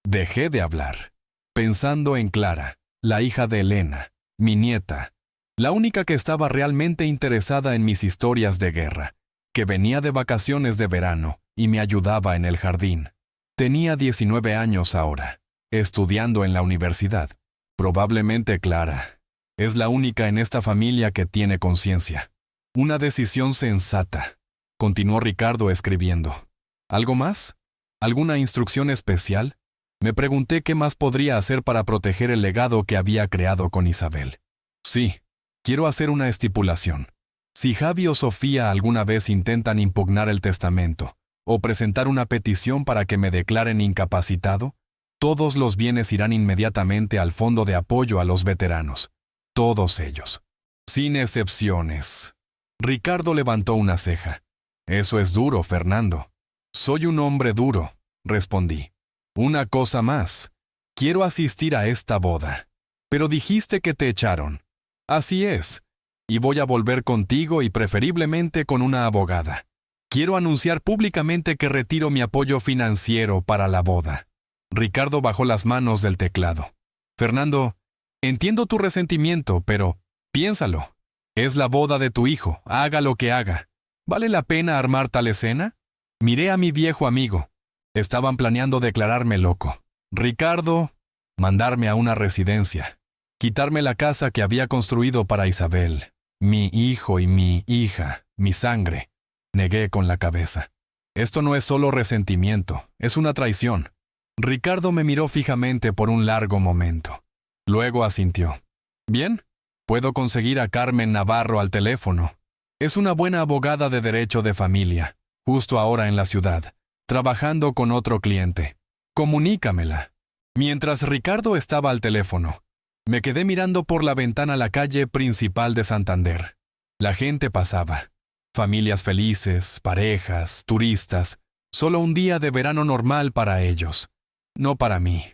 Dejé de hablar, pensando en Clara, la hija de Elena, mi nieta, la única que estaba realmente interesada en mis historias de guerra, que venía de vacaciones de verano y me ayudaba en el jardín. Tenía 19 años ahora, estudiando en la universidad. Probablemente Clara es la única en esta familia que tiene conciencia. «Una decisión sensata», continuó Ricardo escribiendo. ¿Algo más? ¿Alguna instrucción especial? Me pregunté qué más podría hacer para proteger el legado que había creado con Isabel. Sí, quiero hacer una estipulación. Si Javi o Sofía alguna vez intentan impugnar el testamento o presentar una petición para que me declaren incapacitado, todos los bienes irán inmediatamente al Fondo de Apoyo a los Veteranos. Todos ellos. Sin excepciones. Ricardo levantó una ceja. Eso es duro, Fernando. Soy un hombre duro, respondí. Una cosa más. Quiero asistir a esta boda. Pero dijiste que te echaron. Así es. Y voy a volver contigo y preferiblemente con una abogada. Quiero anunciar públicamente que retiro mi apoyo financiero para la boda. Ricardo bajó las manos del teclado. Fernando, entiendo tu resentimiento, pero piénsalo. Es la boda de tu hijo, haga lo que haga. ¿Vale la pena armar tal escena? Miré a mi viejo amigo. Estaban planeando declararme loco. Ricardo, mandarme a una residencia. Quitarme la casa que había construido para Isabel. Mi hijo y mi hija, mi sangre. Negué con la cabeza. Esto no es solo resentimiento, es una traición. Ricardo me miró fijamente por un largo momento. Luego asintió. Bien, puedo conseguir a Carmen Navarro al teléfono. Es una buena abogada de derecho de familia, justo ahora en la ciudad, trabajando con otro cliente. Comunícamela. Mientras Ricardo estaba al teléfono, me quedé mirando por la ventana la calle principal de Santander. La gente pasaba. Familias felices, parejas, turistas. Solo un día de verano normal para ellos. No para mí.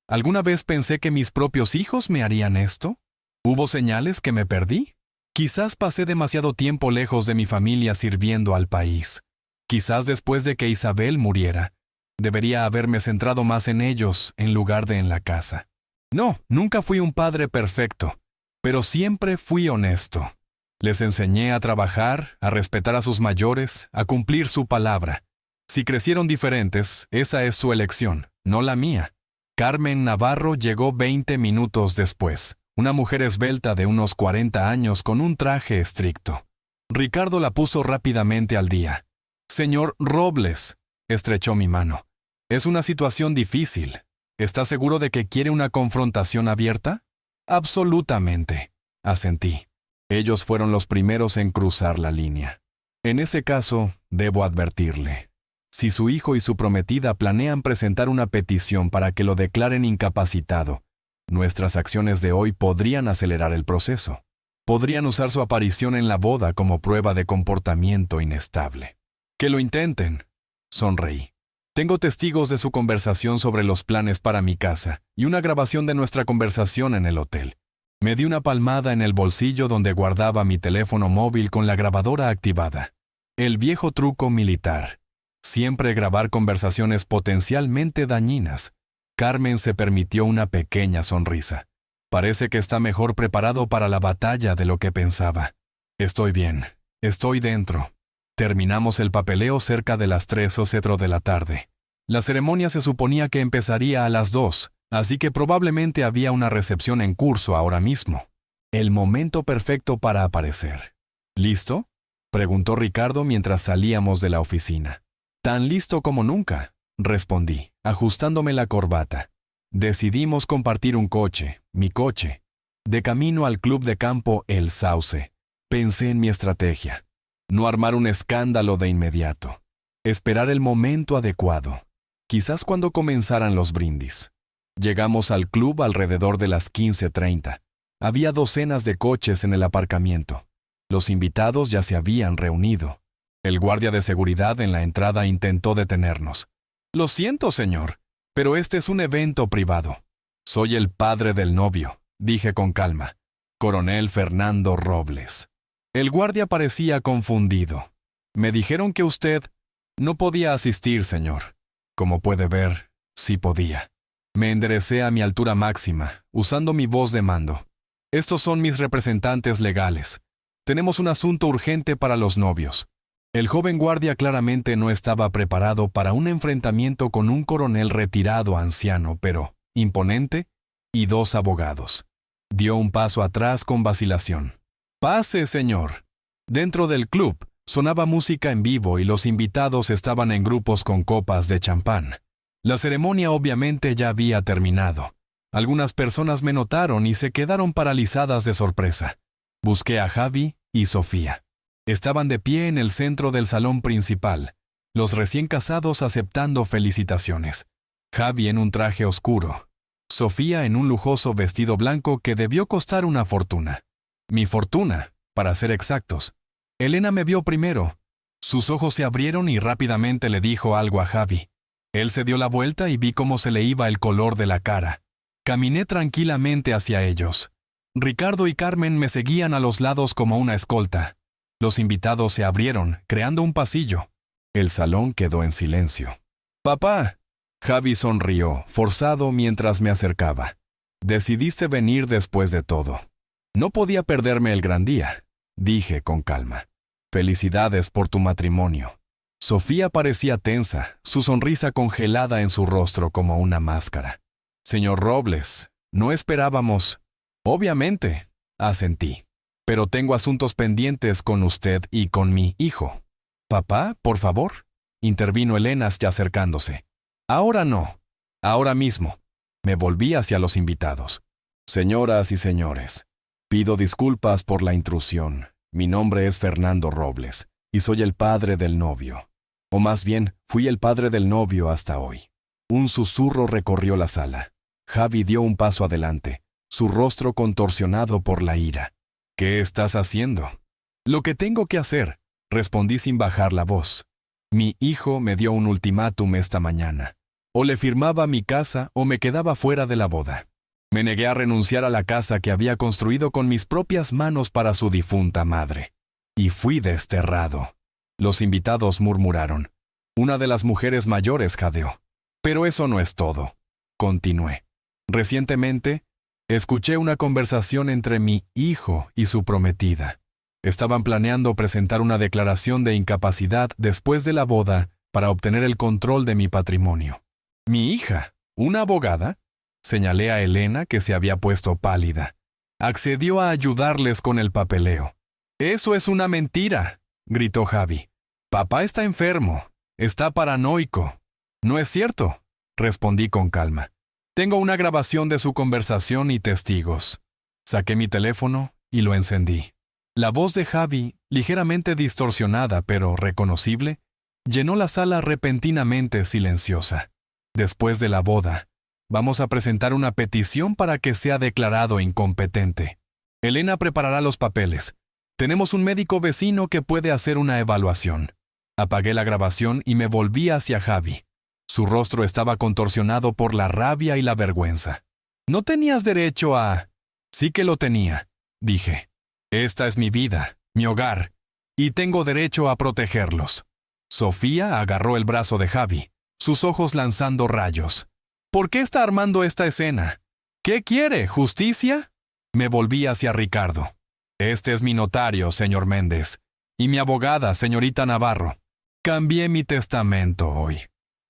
¿Alguna vez pensé que mis propios hijos me harían esto? ¿Hubo señales que me perdí? Quizás pasé demasiado tiempo lejos de mi familia sirviendo al país. Quizás después de que Isabel muriera, debería haberme centrado más en ellos en lugar de en la casa. No, nunca fui un padre perfecto, pero siempre fui honesto. Les enseñé a trabajar, a respetar a sus mayores, a cumplir su palabra. Si crecieron diferentes, esa es su elección, no la mía. Carmen Navarro llegó 20 minutos después, una mujer esbelta de unos 40 años con un traje estricto. Ricardo la puso rápidamente al día. Señor Robles, estrechó mi mano. Es una situación difícil. ¿Está seguro de que quiere una confrontación abierta? Absolutamente, asentí. Ellos fueron los primeros en cruzar la línea. En ese caso, debo advertirle. Si su hijo y su prometida planean presentar una petición para que lo declaren incapacitado, nuestras acciones de hoy podrían acelerar el proceso. Podrían usar su aparición en la boda como prueba de comportamiento inestable. Que lo intenten. Sonreí. Tengo testigos de su conversación sobre los planes para mi casa y una grabación de nuestra conversación en el hotel. Me di una palmada en el bolsillo donde guardaba mi teléfono móvil con la grabadora activada. El viejo truco militar. Siempre grabar conversaciones potencialmente dañinas. Carmen se permitió una pequeña sonrisa. Parece que está mejor preparado para la batalla de lo que pensaba. Estoy bien. Estoy dentro. Terminamos el papeleo cerca de las 3 o 4 de la tarde. La ceremonia se suponía que empezaría a las 2, así que probablemente había una recepción en curso ahora mismo. El momento perfecto para aparecer. ¿Listo?, preguntó Ricardo mientras salíamos de la oficina. Tan listo como nunca, respondí, ajustándome la corbata. Decidimos compartir un coche, mi coche. De camino al club de campo El Sauce, pensé en mi estrategia. No armar un escándalo de inmediato. Esperar el momento adecuado. Quizás cuando comenzaran los brindis. Llegamos al club alrededor de las 15:30. Había docenas de coches en el aparcamiento. Los invitados ya se habían reunido. El guardia de seguridad en la entrada intentó detenernos. Lo siento, señor, pero este es un evento privado. Soy el padre del novio, dije con calma. Coronel Fernando Robles. El guardia parecía confundido. Me dijeron que usted no podía asistir, señor. Como puede ver, sí podía. Me enderecé a mi altura máxima, usando mi voz de mando. Estos son mis representantes legales. Tenemos un asunto urgente para los novios. El joven guardia claramente no estaba preparado para un enfrentamiento con un coronel retirado anciano, pero imponente, y 2 abogados. Dio un paso atrás con vacilación. Pase, señor. Dentro del club, Sonaba música en vivo y los invitados estaban en grupos con copas de champán. La ceremonia obviamente ya había terminado. Algunas personas me notaron y se quedaron paralizadas de sorpresa. Busqué a Javi y Sofía. Estaban de pie en el centro del salón principal, los recién casados aceptando felicitaciones. Javi en un traje oscuro, Sofía en un lujoso vestido blanco que debió costar una fortuna. Mi fortuna, para ser exactos. Elena me vio primero. Sus ojos se abrieron y rápidamente le dijo algo a Javi. Él se dio la vuelta y vi cómo se le iba el color de la cara. Caminé tranquilamente hacia ellos. Ricardo y Carmen me seguían a los lados como una escolta. Los invitados se abrieron, creando un pasillo. El salón quedó en silencio. «¡Papá!». Javi sonrió, forzado mientras me acercaba. «Decidiste venir después de todo. No podía perderme el gran día», dije con calma. «Felicidades por tu matrimonio». Sofía parecía tensa, su sonrisa congelada en su rostro como una máscara. «Señor Robles, no esperábamos». «Obviamente», asentí. «Pero tengo asuntos pendientes con usted y con mi hijo». «Papá, por favor», intervino Elena ya acercándose. «Ahora no. Ahora mismo». Me volví hacia los invitados. «Señoras y señores, pido disculpas por la intrusión. Mi nombre es Fernando Robles, y soy el padre del novio. O más bien, fui el padre del novio hasta hoy». Un susurro recorrió la sala. Javi dio un paso adelante, su rostro contorsionado por la ira. «¿Qué estás haciendo?». «Lo que tengo que hacer», respondí sin bajar la voz. «Mi hijo me dio un ultimátum esta mañana. O le firmaba mi casa o me quedaba fuera de la boda. Me negué a renunciar a la casa que había construido con mis propias manos para su difunta madre. Y fui desterrado». Los invitados murmuraron. Una de las mujeres mayores jadeó. «Pero eso no es todo», continué. «Recientemente, escuché una conversación entre mi hijo y su prometida. Estaban planeando presentar una declaración de incapacidad después de la boda para obtener el control de mi patrimonio». «¿Mi hija? ¿Una abogada?», señalé a Elena, que se había puesto pálida. «Accedió a ayudarles con el papeleo». «Eso es una mentira», gritó Javi. «Papá está enfermo. Está paranoico». «No es cierto», respondí con calma. «Tengo una grabación de su conversación y testigos». Saqué mi teléfono y lo encendí. La voz de Javi, ligeramente distorsionada pero reconocible, llenó la sala repentinamente silenciosa. «Después de la boda, vamos a presentar una petición para que sea declarado incompetente. Elena preparará los papeles. Tenemos un médico vecino que puede hacer una evaluación». Apagué la grabación y me volví hacia Javi. Su rostro estaba contorsionado por la rabia y la vergüenza. «No tenías derecho a...». «Sí que lo tenía», dije. «Esta es mi vida, mi hogar, y tengo derecho a protegerlos». Sofía agarró el brazo de Javi, sus ojos lanzando rayos. «¿Por qué está armando esta escena? ¿Qué quiere, justicia?». Me volví hacia Ricardo. «Este es mi notario, señor Méndez, y mi abogada, señorita Navarro. Cambié mi testamento hoy.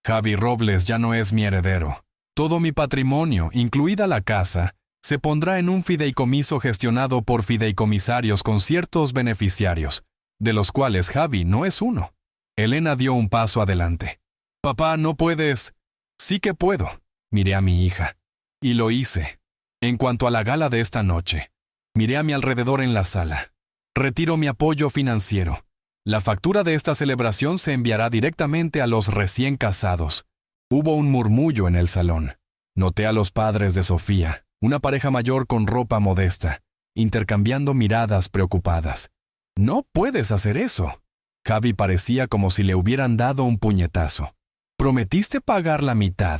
Javi Robles ya no es mi heredero. Todo mi patrimonio, incluida la casa, se pondrá en un fideicomiso gestionado por fideicomisarios con ciertos beneficiarios, de los cuales Javi no es uno». Elena dio un paso adelante. «Papá, no puedes». «Sí que puedo», miré a mi hija. Y lo hice. En cuanto a la gala de esta noche, miré a mi alrededor en la sala. Retiro mi apoyo financiero. La factura de esta celebración se enviará directamente a los recién casados. Hubo un murmullo en el salón. Noté a los padres de Sofía, una pareja mayor con ropa modesta, intercambiando miradas preocupadas. «No puedes hacer eso». Javi parecía como si le hubieran dado un puñetazo. «Prometiste pagar la mitad»,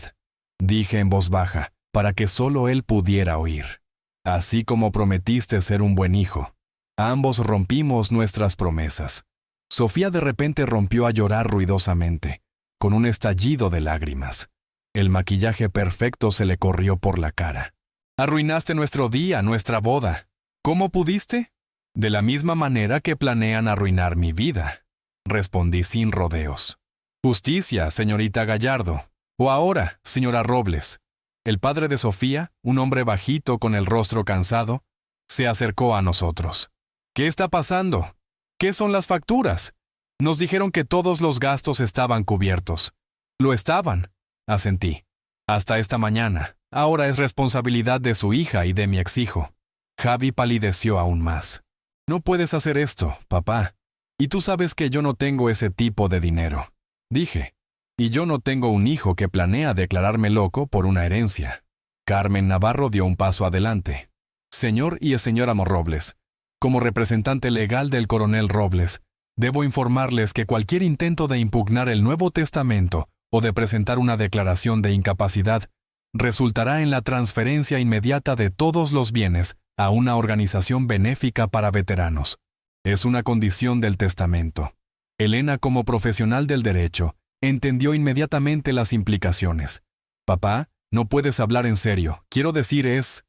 dije en voz baja, para que solo él pudiera oír. «Así como prometiste ser un buen hijo». Ambos rompimos nuestras promesas. Sofía de repente rompió a llorar ruidosamente, con un estallido de lágrimas. El maquillaje perfecto se le corrió por la cara. «Arruinaste nuestro día, nuestra boda. ¿Cómo pudiste?». «De la misma manera que planean arruinar mi vida», respondí sin rodeos. «Justicia, señorita Gallardo. O ahora, señora Robles». El padre de Sofía, un hombre bajito con el rostro cansado, se acercó a nosotros. «¿Qué está pasando? ¿Qué son las facturas? Nos dijeron que todos los gastos estaban cubiertos. Lo estaban, asentí. Hasta esta mañana. Ahora es responsabilidad de su hija y de mi ex-hijo. Javi palideció aún más. No puedes hacer esto, papá. Y tú sabes que yo no tengo ese tipo de dinero. Dije. Y yo no tengo un hijo que planea declararme loco por una herencia. Carmen Navarro dio un paso adelante. Señor y señora Robles, como representante legal del coronel Robles, debo informarles que cualquier intento de impugnar el Nuevo Testamento o de presentar una declaración de incapacidad resultará en la transferencia inmediata de todos los bienes a una organización benéfica para veteranos. Es una condición del testamento. Elena, como profesional del derecho, entendió inmediatamente las implicaciones. Papá, no puedes hablar en serio. Quiero decir, es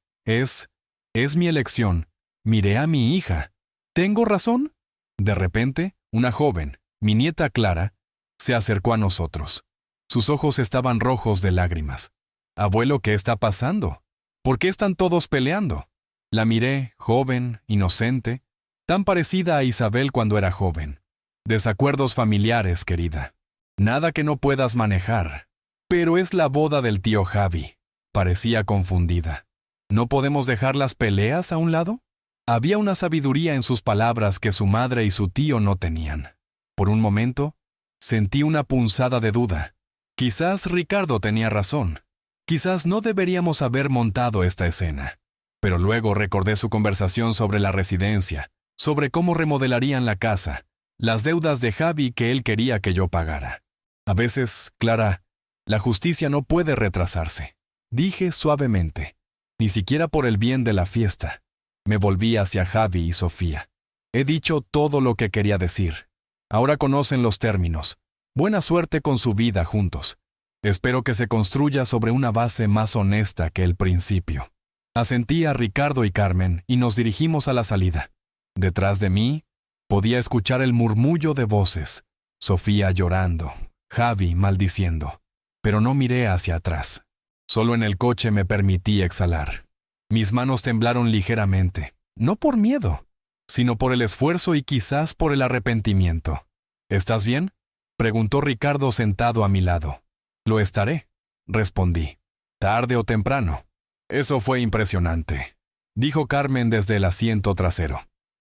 mi elección. Miré a mi hija. ¿Tengo razón? De repente, una joven, mi nieta Clara, se acercó a nosotros. Sus ojos estaban rojos de lágrimas. Abuelo, ¿qué está pasando? ¿Por qué están todos peleando? La miré, joven, inocente, tan parecida a Isabel cuando era joven. Desacuerdos familiares, querida. Nada que no puedas manejar. Pero es la boda del tío Javi. Parecía confundida. ¿No podemos dejar las peleas a un lado? Había una sabiduría en sus palabras que su madre y su tío no tenían. Por un momento, sentí una punzada de duda. Quizás Ricardo tenía razón. Quizás no deberíamos haber montado esta escena. Pero luego recordé su conversación sobre la residencia, sobre cómo remodelarían la casa, las deudas de Javi que él quería que yo pagara. A veces, Clara, la justicia no puede retrasarse. Dije suavemente, ni siquiera por el bien de la fiesta. Me volví hacia Javi y Sofía. He dicho todo lo que quería decir. Ahora conocen los términos. Buena suerte con su vida juntos. Espero que se construya sobre una base más honesta que el principio. Asentí a Ricardo y Carmen y nos dirigimos a la salida. Detrás de mí, podía escuchar el murmullo de voces. Sofía llorando, Javi maldiciendo. Pero no miré hacia atrás. Solo en el coche me permití exhalar. Mis manos temblaron ligeramente, no por miedo, sino por el esfuerzo y quizás por el arrepentimiento. ¿Estás bien?, preguntó Ricardo sentado a mi lado. Lo estaré, respondí. Tarde o temprano. Eso fue impresionante, dijo Carmen desde el asiento trasero.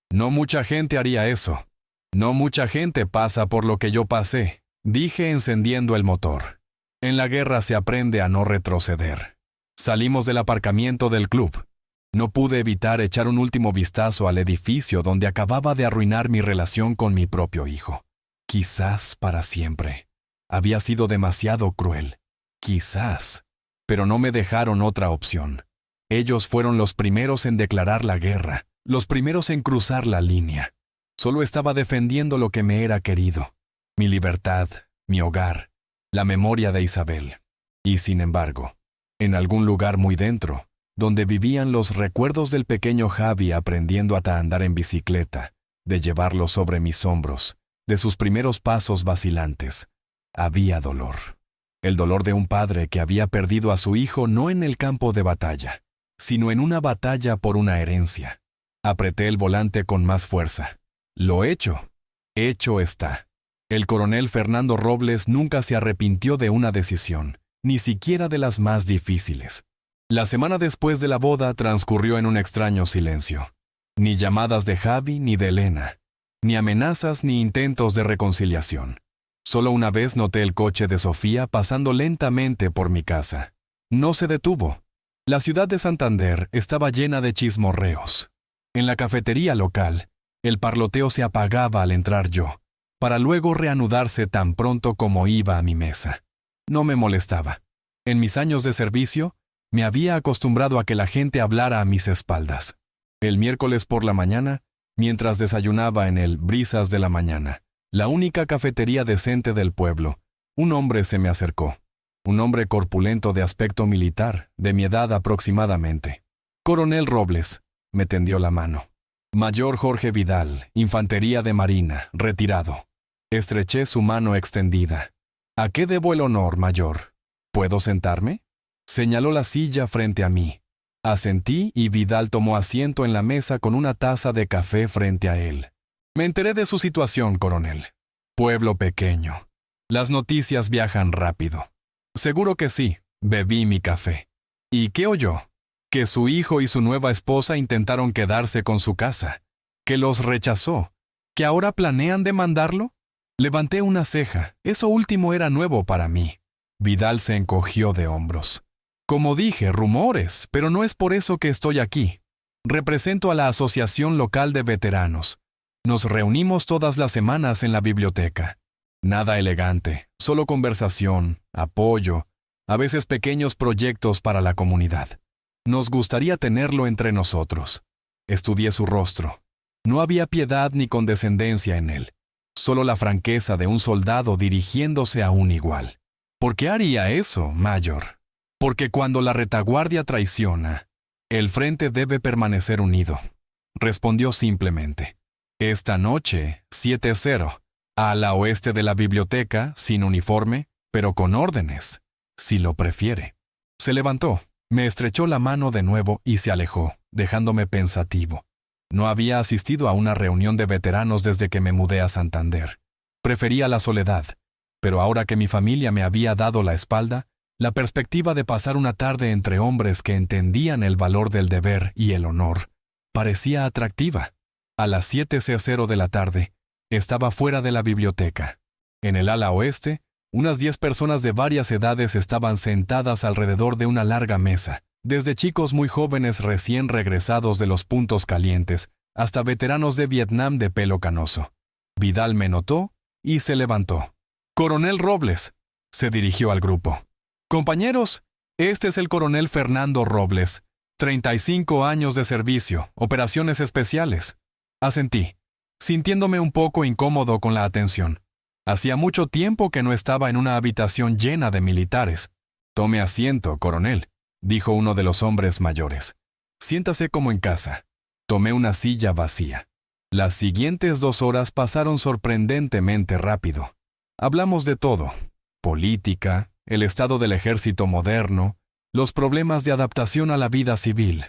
No mucha gente haría eso. No mucha gente pasa por lo que yo pasé, dije encendiendo el motor. En la guerra se aprende a no retroceder. Salimos del aparcamiento del club. No pude evitar echar un último vistazo al edificio donde acababa de arruinar mi relación con mi propio hijo. Quizás para siempre. Había sido demasiado cruel. Quizás. Pero no me dejaron otra opción. Ellos fueron los primeros en declarar la guerra, los primeros en cruzar la línea. Solo estaba defendiendo lo que me era querido. Mi libertad, mi hogar, la memoria de Isabel. Y sin embargo, en algún lugar muy dentro, donde vivían los recuerdos del pequeño Javi aprendiendo a andar en bicicleta, de llevarlo sobre mis hombros, de sus primeros pasos vacilantes, había dolor. El dolor de un padre que había perdido a su hijo no en el campo de batalla, sino en una batalla por una herencia. Apreté el volante con más fuerza. Lo hecho está. El coronel Fernando Robles nunca se arrepintió de una decisión, ni siquiera de las más difíciles. La semana después de la boda transcurrió en un extraño silencio. Ni llamadas de Javi ni de Elena, ni amenazas ni intentos de reconciliación. Solo una vez noté el coche de Sofía pasando lentamente por mi casa. No se detuvo. La ciudad de Santander estaba llena de chismorreos. En la cafetería local, el parloteo se apagaba al entrar yo, para luego reanudarse tan pronto como iba a mi mesa. No me molestaba. En mis años de servicio, me había acostumbrado a que la gente hablara a mis espaldas. El miércoles por la mañana, mientras desayunaba en el Brisas de la Mañana, la única cafetería decente del pueblo, un hombre se me acercó. Un hombre corpulento de aspecto militar, de mi edad aproximadamente. Coronel Robles, me tendió la mano. Mayor Jorge Vidal, Infantería de Marina, retirado. Estreché su mano extendida. ¿A qué debo el honor, mayor? ¿Puedo sentarme? Señaló la silla frente a mí. Asentí y Vidal tomó asiento en la mesa con una taza de café frente a él. Me enteré de su situación, coronel. Pueblo pequeño. Las noticias viajan rápido. Seguro que sí, bebí mi café. ¿Y qué oyó? Que su hijo y su nueva esposa intentaron quedarse con su casa, que los rechazó, que ahora planean demandarlo. Levanté una ceja, eso último era nuevo para mí. Vidal se encogió de hombros. Como dije, rumores, pero no es por eso que estoy aquí. Represento a la Asociación Local de Veteranos. Nos reunimos todas las semanas en la biblioteca. Nada elegante, solo conversación, apoyo, a veces pequeños proyectos para la comunidad. Nos gustaría tenerlo entre nosotros. Estudié su rostro. No había piedad ni condescendencia en él, solo la franqueza de un soldado dirigiéndose a un igual. ¿Por qué haría eso, Mayor? Porque cuando la retaguardia traiciona, el frente debe permanecer unido. Respondió simplemente. Esta noche, 7-0, a la oeste de la biblioteca, sin uniforme, pero con órdenes, si lo prefiere. Se levantó, me estrechó la mano de nuevo y se alejó, dejándome pensativo. No había asistido a una reunión de veteranos desde que me mudé a Santander. Prefería la soledad, pero ahora que mi familia me había dado la espalda, la perspectiva de pasar una tarde entre hombres que entendían el valor del deber y el honor parecía atractiva. A las 7:00 de la tarde, estaba fuera de la biblioteca. En el ala oeste, unas 10 personas de varias edades estaban sentadas alrededor de una larga mesa, desde chicos muy jóvenes recién regresados de los puntos calientes hasta veteranos de Vietnam de pelo canoso. Vidal me notó y se levantó. «Coronel Robles», se dirigió al grupo. «Compañeros, este es el coronel Fernando Robles, 35 años de servicio, operaciones especiales». Asentí, sintiéndome un poco incómodo con la atención. Hacía mucho tiempo que no estaba en una habitación llena de militares. «Tome asiento, coronel», dijo uno de los hombres mayores. «Siéntase como en casa». Tomé una silla vacía. Las siguientes 2 horas pasaron sorprendentemente rápido. Hablamos de todo: política, el estado del ejército moderno, los problemas de adaptación a la vida civil.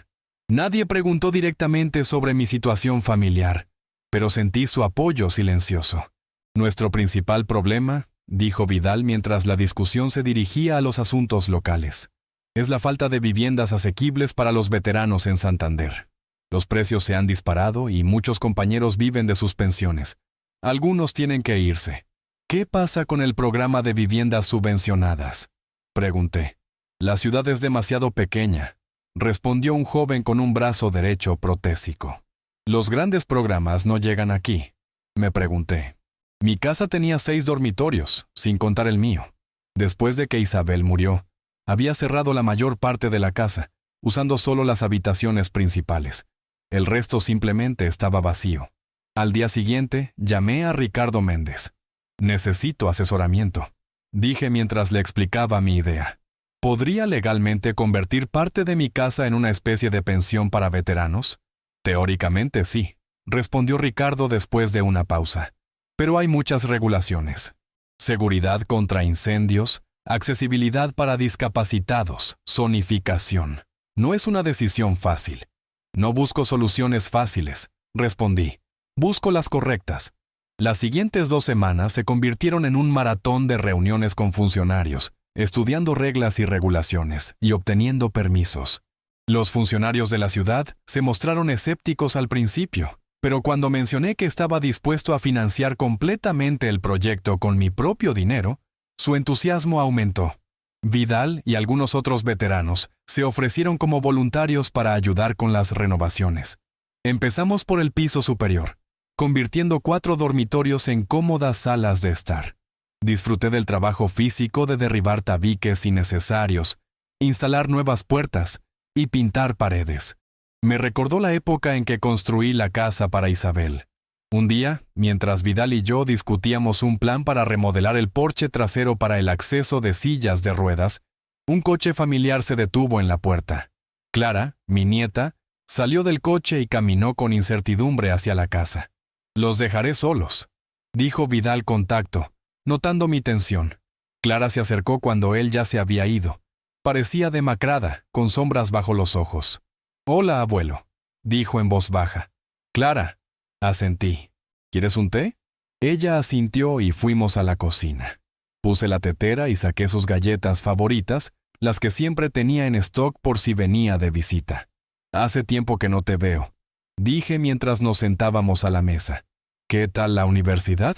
Nadie preguntó directamente sobre mi situación familiar, pero sentí su apoyo silencioso. «Nuestro principal problema», dijo Vidal mientras la discusión se dirigía a los asuntos locales, «es la falta de viviendas asequibles para los veteranos en Santander. Los precios se han disparado y muchos compañeros viven de sus pensiones. Algunos tienen que irse». «¿Qué pasa con el programa de viviendas subvencionadas?», pregunté. «La ciudad es demasiado pequeña», respondió un joven con un brazo derecho protésico. «Los grandes programas no llegan aquí», me pregunté. Mi casa tenía 6 dormitorios, sin contar el mío. Después de que Isabel murió, había cerrado la mayor parte de la casa, usando solo las habitaciones principales. El resto simplemente estaba vacío. Al día siguiente, llamé a Ricardo Méndez. «Necesito asesoramiento», dije mientras le explicaba mi idea. «¿Podría legalmente convertir parte de mi casa en una especie de pensión para veteranos?» «Teóricamente sí», respondió Ricardo después de una pausa. «Pero hay muchas regulaciones. Seguridad contra incendios, accesibilidad para discapacitados, zonificación. No es una decisión fácil». «No busco soluciones fáciles», respondí. «Busco las correctas». Las siguientes 2 semanas se convirtieron en un maratón de reuniones con funcionarios, estudiando reglas y regulaciones y obteniendo permisos. Los funcionarios de la ciudad se mostraron escépticos al principio, pero cuando mencioné que estaba dispuesto a financiar completamente el proyecto con mi propio dinero, su entusiasmo aumentó. Vidal y algunos otros veteranos se ofrecieron como voluntarios para ayudar con las renovaciones. Empezamos por el piso superior, convirtiendo 4 dormitorios en cómodas salas de estar. Disfruté del trabajo físico de derribar tabiques innecesarios, instalar nuevas puertas y pintar paredes. Me recordó la época en que construí la casa para Isabel. Un día, mientras Vidal y yo discutíamos un plan para remodelar el porche trasero para el acceso de sillas de ruedas, un coche familiar se detuvo en la puerta. Clara, mi nieta, salió del coche y caminó con incertidumbre hacia la casa. «Los dejaré solos», dijo Vidal con tacto, notando mi tensión. Clara se acercó cuando él ya se había ido. Parecía demacrada, con sombras bajo los ojos. «Hola, abuelo», dijo en voz baja. «Clara», asentí. «¿Quieres un té?». Ella asintió y fuimos a la cocina. Puse la tetera y saqué sus galletas favoritas, las que siempre tenía en stock por si venía de visita. Hace tiempo que no te veo, dije mientras nos sentábamos a la mesa. ¿Qué tal la universidad?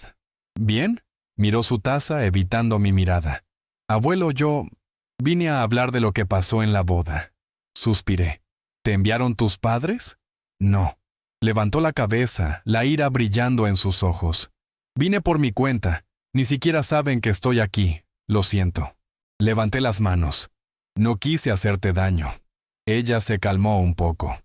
¿Bien? Miró su taza evitando mi mirada. Abuelo, yo vine a hablar de lo que pasó en la boda. Suspiré. ¿Te enviaron tus padres? No. Levantó la cabeza, la ira brillando en sus ojos. Vine por mi cuenta. Ni siquiera saben que estoy aquí. Lo siento. Levanté las manos. No quise hacerte daño. Ella se calmó un poco.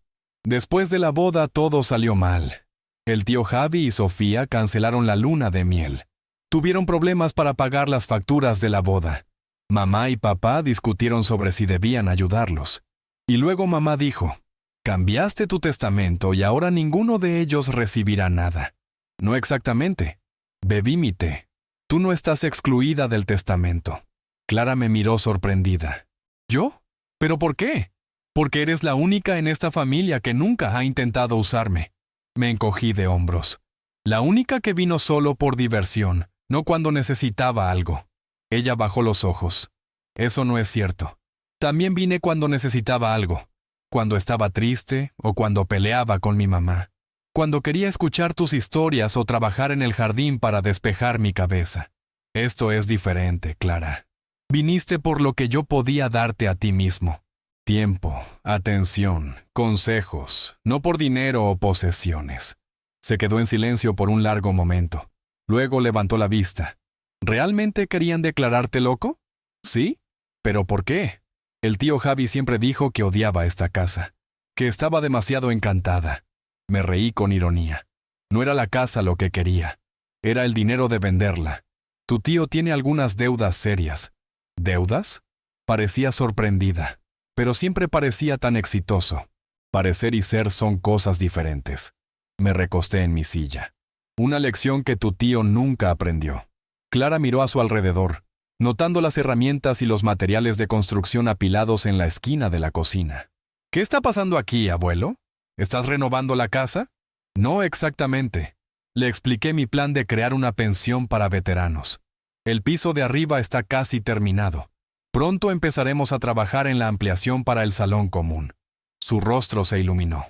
Después de la boda todo salió mal. El tío Javi y Sofía cancelaron la luna de miel. Tuvieron problemas para pagar las facturas de la boda. Mamá y papá discutieron sobre si debían ayudarlos. Y luego mamá dijo, cambiaste tu testamento y ahora ninguno de ellos recibirá nada. No exactamente. Bebí mi té. Tú no estás excluida del testamento. Clara me miró sorprendida. ¿Yo? ¿Pero por qué? Porque eres la única en esta familia que nunca ha intentado usarme. Me encogí de hombros. La única que vino solo por diversión, no cuando necesitaba algo. Ella bajó los ojos. Eso no es cierto. También vine cuando necesitaba algo. Cuando estaba triste o cuando peleaba con mi mamá. Cuando quería escuchar tus historias o trabajar en el jardín para despejar mi cabeza. Esto es diferente, Clara. Viniste por lo que yo podía darte a ti mismo. Tiempo, atención, consejos, no por dinero o posesiones. Se quedó en silencio por un largo momento. Luego levantó la vista. ¿Realmente querían declararte loco? ¿Sí? ¿Pero por qué? El tío Javi siempre dijo que odiaba esta casa, que estaba demasiado encantada. Me reí con ironía. No era la casa lo que quería. Era el dinero de venderla. Tu tío tiene algunas deudas serias. ¿Deudas? Parecía sorprendida, pero siempre parecía tan exitoso. Parecer y ser son cosas diferentes. Me recosté en mi silla. Una lección que tu tío nunca aprendió. Clara miró a su alrededor, notando las herramientas y los materiales de construcción apilados en la esquina de la cocina. ¿Qué está pasando aquí, abuelo? ¿Estás renovando la casa? No exactamente. Le expliqué mi plan de crear una pensión para veteranos. El piso de arriba está casi terminado. Pronto empezaremos a trabajar en la ampliación para el salón común. Su rostro se iluminó.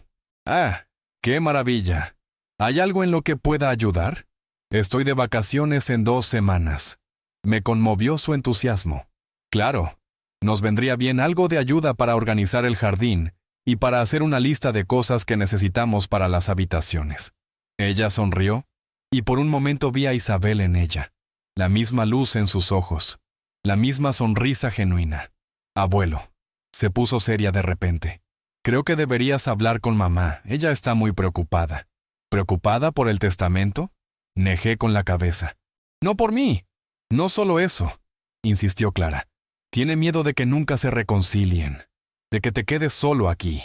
¡Ah! ¡Qué maravilla! ¿Hay algo en lo que pueda ayudar? Estoy de vacaciones en 2 semanas. Me conmovió su entusiasmo. Claro, nos vendría bien algo de ayuda para organizar el jardín y para hacer una lista de cosas que necesitamos para las habitaciones. Ella sonrió, y por un momento vi a Isabel en ella. La misma luz en sus ojos, la misma sonrisa genuina. Abuelo, se puso seria de repente. Creo que deberías hablar con mamá, ella está muy preocupada. ¿Preocupada por el testamento? Negé con la cabeza. No por mí. No solo eso, insistió Clara. Tiene miedo de que nunca se reconcilien, de que te quedes solo aquí.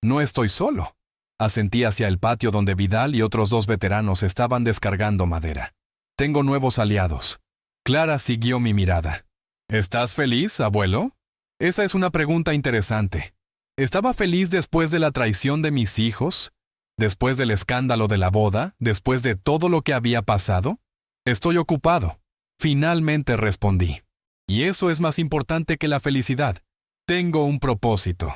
No estoy solo. Asentí hacia el patio donde Vidal y otros 2 veteranos estaban descargando madera. Tengo nuevos aliados. Clara siguió mi mirada. ¿Estás feliz, abuelo? Esa es una pregunta interesante. ¿Estaba feliz después de la traición de mis hijos? ¿Después del escándalo de la boda? ¿Después de todo lo que había pasado? Estoy ocupado. Finalmente respondí. Y eso es más importante que la felicidad. Tengo un propósito.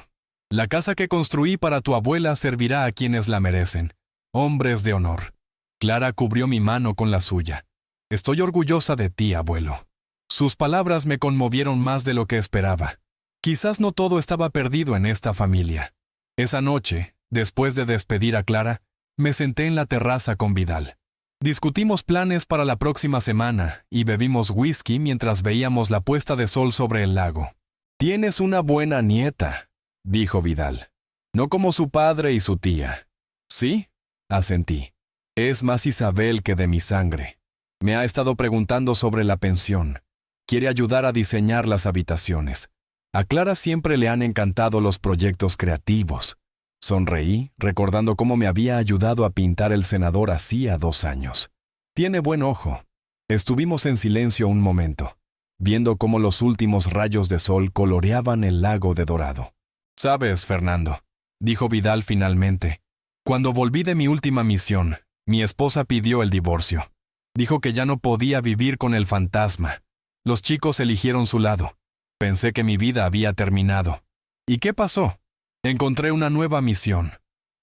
La casa que construí para tu abuela servirá a quienes la merecen. Hombres de honor. Clara cubrió mi mano con la suya. Estoy orgullosa de ti, abuelo. Sus palabras me conmovieron más de lo que esperaba. Quizás no todo estaba perdido en esta familia. Esa noche, después de despedir a Clara, me senté en la terraza con Vidal. Discutimos planes para la próxima semana y bebimos whisky mientras veíamos la puesta de sol sobre el lago. «Tienes una buena nieta», dijo Vidal. «No como su padre y su tía». «Sí», asentí. «Es más Isabel que de mi sangre. Me ha estado preguntando sobre la pensión. Quiere ayudar a diseñar las habitaciones. A Clara siempre le han encantado los proyectos creativos». Sonreí, recordando cómo me había ayudado a pintar el senador hacía 2 años. Tiene buen ojo. Estuvimos en silencio un momento, viendo cómo los últimos rayos de sol coloreaban el lago de dorado. «Sabes, Fernando», dijo Vidal finalmente, «cuando volví de mi última misión, mi esposa pidió el divorcio. Dijo que ya no podía vivir con el fantasma. Los chicos eligieron su lado. Pensé que mi vida había terminado. ¿Y qué pasó? Encontré una nueva misión.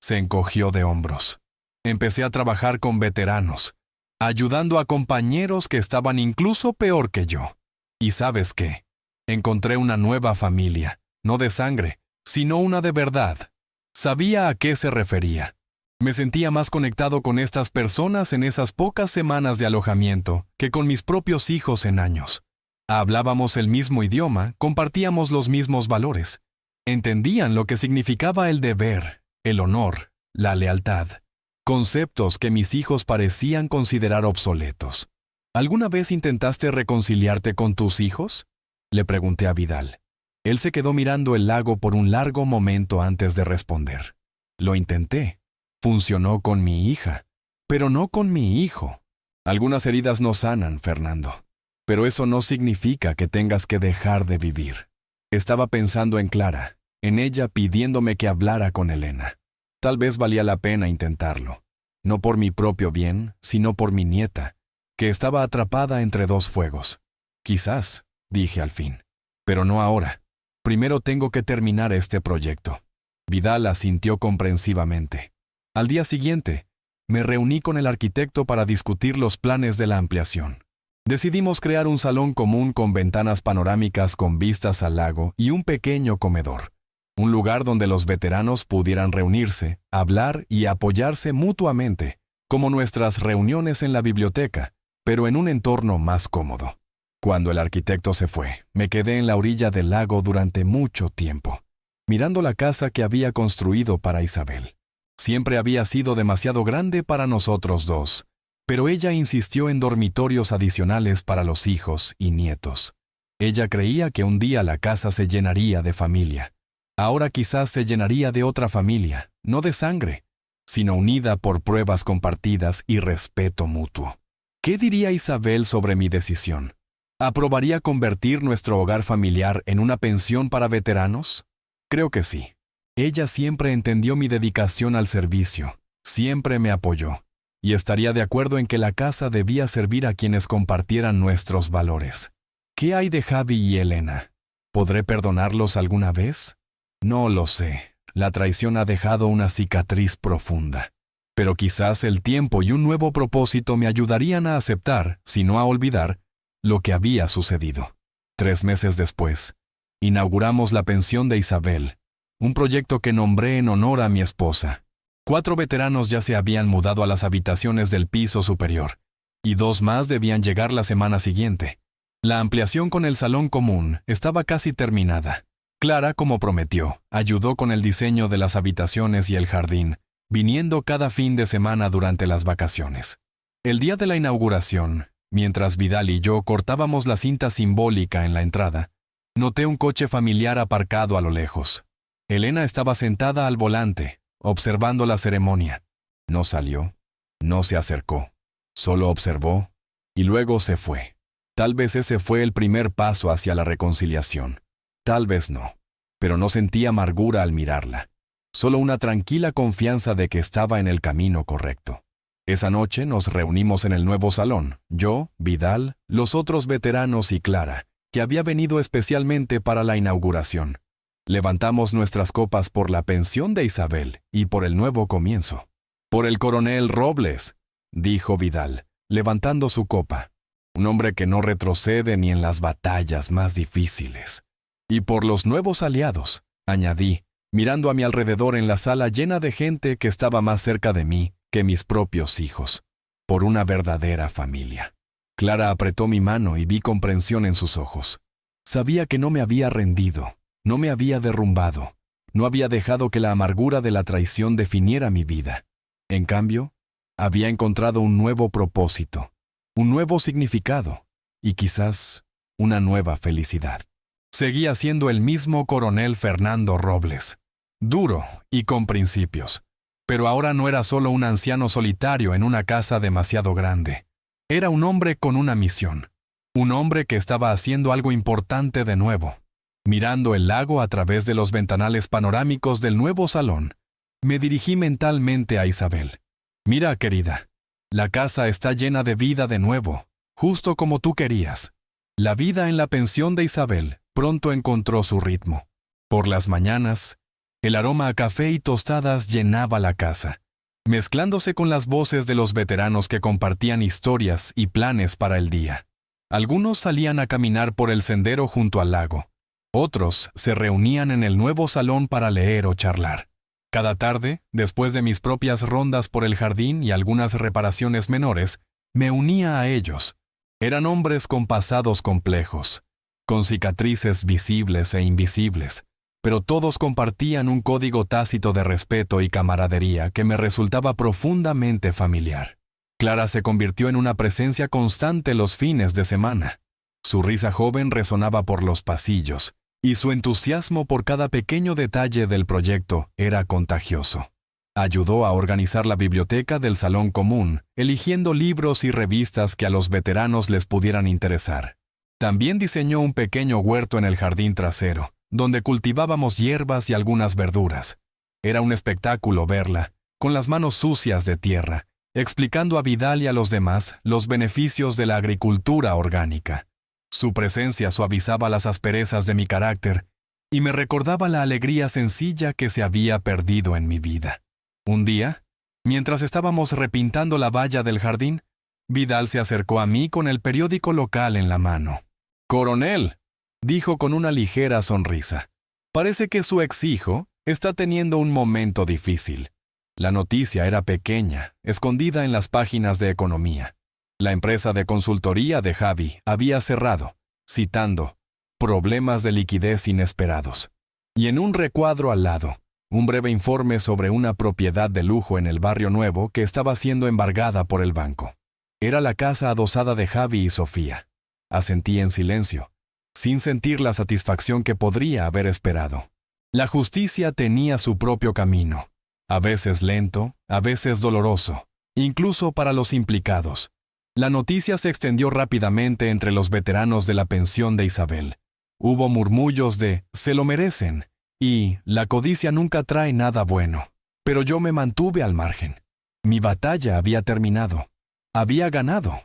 Se encogió de hombros. Empecé a trabajar con veteranos, ayudando a compañeros que estaban incluso peor que yo. ¿Y sabes qué? Encontré una nueva familia, no de sangre, sino una de verdad. Sabía a qué se refería. Me sentía más conectado con estas personas en esas pocas semanas de alojamiento que con mis propios hijos en años. Hablábamos el mismo idioma, compartíamos los mismos valores. Entendían lo que significaba el deber, el honor, la lealtad. Conceptos que mis hijos parecían considerar obsoletos. ¿Alguna vez intentaste reconciliarte con tus hijos? Le pregunté a Vidal. Él se quedó mirando el lago por un largo momento antes de responder. Lo intenté. Funcionó con mi hija, pero no con mi hijo. Algunas heridas no sanan, Fernando. Pero eso no significa que tengas que dejar de vivir. Estaba pensando en Clara, en ella pidiéndome que hablara con Elena. Tal vez valía la pena intentarlo. No por mi propio bien, sino por mi nieta, que estaba atrapada entre dos fuegos. Quizás, dije al fin. Pero no ahora. Primero tengo que terminar este proyecto. Vidal asintió comprensivamente. Al día siguiente, me reuní con el arquitecto para discutir los planes de la ampliación. Decidimos crear un salón común con ventanas panorámicas con vistas al lago y un pequeño comedor. Un lugar donde los veteranos pudieran reunirse, hablar y apoyarse mutuamente, como nuestras reuniones en la biblioteca, pero en un entorno más cómodo. Cuando el arquitecto se fue, me quedé en la orilla del lago durante mucho tiempo, mirando la casa que había construido para Isabel. Siempre había sido demasiado grande para nosotros dos, pero ella insistió en dormitorios adicionales para los hijos y nietos. Ella creía que un día la casa se llenaría de familia. Ahora quizás se llenaría de otra familia, no de sangre, sino unida por pruebas compartidas y respeto mutuo. ¿Qué diría Isabel sobre mi decisión? ¿Aprobaría convertir nuestro hogar familiar en una pensión para veteranos? Creo que sí. Ella siempre entendió mi dedicación al servicio, siempre me apoyó, y estaría de acuerdo en que la casa debía servir a quienes compartieran nuestros valores. ¿Qué hay de Javi y Elena? ¿Podré perdonarlos alguna vez? No lo sé. La traición ha dejado una cicatriz profunda. Pero quizás el tiempo y un nuevo propósito me ayudarían a aceptar, si no a olvidar, lo que había sucedido. 3 meses después, inauguramos la pensión de Isabel, un proyecto que nombré en honor a mi esposa. 4 veteranos ya se habían mudado a las habitaciones del piso superior, y 2 más debían llegar la semana siguiente. La ampliación con el salón común estaba casi terminada. Clara, como prometió, ayudó con el diseño de las habitaciones y el jardín, viniendo cada fin de semana durante las vacaciones. El día de la inauguración, mientras Vidal y yo cortábamos la cinta simbólica en la entrada, noté un coche familiar aparcado a lo lejos. Elena estaba sentada al volante, observando la ceremonia. No salió, no se acercó, solo observó y luego se fue. Tal vez ese fue el primer paso hacia la reconciliación. Tal vez no, pero no sentí amargura al mirarla. Solo una tranquila confianza de que estaba en el camino correcto. Esa noche nos reunimos en el nuevo salón, yo, Vidal, los otros veteranos y Clara, que había venido especialmente para la inauguración. Levantamos nuestras copas por la pensión de Isabel y por el nuevo comienzo. «Por el coronel Robles», dijo Vidal, levantando su copa. Un hombre que no retrocede ni en las batallas más difíciles. «Y por los nuevos aliados», añadí, mirando a mi alrededor en la sala llena de gente que estaba más cerca de mí que mis propios hijos. «Por una verdadera familia». Clara apretó mi mano y vi comprensión en sus ojos. Sabía que no me había rendido. No me había derrumbado, no había dejado que la amargura de la traición definiera mi vida. En cambio, había encontrado un nuevo propósito, un nuevo significado y quizás una nueva felicidad. Seguía siendo el mismo coronel Fernando Robles, duro y con principios, pero ahora no era solo un anciano solitario en una casa demasiado grande. Era un hombre con una misión, un hombre que estaba haciendo algo importante de nuevo. Mirando el lago a través de los ventanales panorámicos del nuevo salón, me dirigí mentalmente a Isabel. «Mira, querida, La casa está llena de vida de nuevo, justo como tú querías. La vida en la pensión de Isabel pronto encontró su ritmo. Por las mañanas, el aroma a café y tostadas llenaba la casa, mezclándose con las voces de los veteranos que compartían historias y planes para el día. Algunos salían a caminar por el sendero junto al lago. Otros se reunían en el nuevo salón para leer o charlar. Cada tarde, después de mis propias rondas por el jardín y algunas reparaciones menores, me unía a ellos. Eran hombres con pasados complejos, con cicatrices visibles e invisibles, pero todos compartían un código tácito de respeto y camaradería que me resultaba profundamente familiar. Clara se convirtió en una presencia constante los fines de semana. Su risa joven resonaba por los pasillos, y su entusiasmo por cada pequeño detalle del proyecto era contagioso. Ayudó a organizar la biblioteca del salón común, eligiendo libros y revistas que a los veteranos les pudieran interesar. También diseñó un pequeño huerto en el jardín trasero, donde cultivábamos hierbas y algunas verduras. Era un espectáculo verla, con las manos sucias de tierra, explicando a Vidal y a los demás los beneficios de la agricultura orgánica. Su presencia suavizaba las asperezas de mi carácter y me recordaba la alegría sencilla que se había perdido en mi vida. Un día, mientras estábamos repintando la valla del jardín, Vidal se acercó a mí con el periódico local en la mano. «Coronel», dijo con una ligera sonrisa, «parece que su ex-hijo está teniendo un momento difícil». La noticia era pequeña, escondida en las páginas de economía. La empresa de consultoría de Javi había cerrado, citando «problemas de liquidez inesperados». Y en un recuadro al lado, un breve informe sobre una propiedad de lujo en el barrio nuevo que estaba siendo embargada por el banco. Era la casa adosada de Javi y Sofía. Asentí en silencio, sin sentir la satisfacción que podría haber esperado. La justicia tenía su propio camino, a veces lento, a veces doloroso, incluso para los implicados. La noticia se extendió rápidamente entre los veteranos de la pensión de Isabel. Hubo murmullos de «se lo merecen» y «la codicia nunca trae nada bueno». Pero yo me mantuve al margen. Mi batalla había terminado. Había ganado,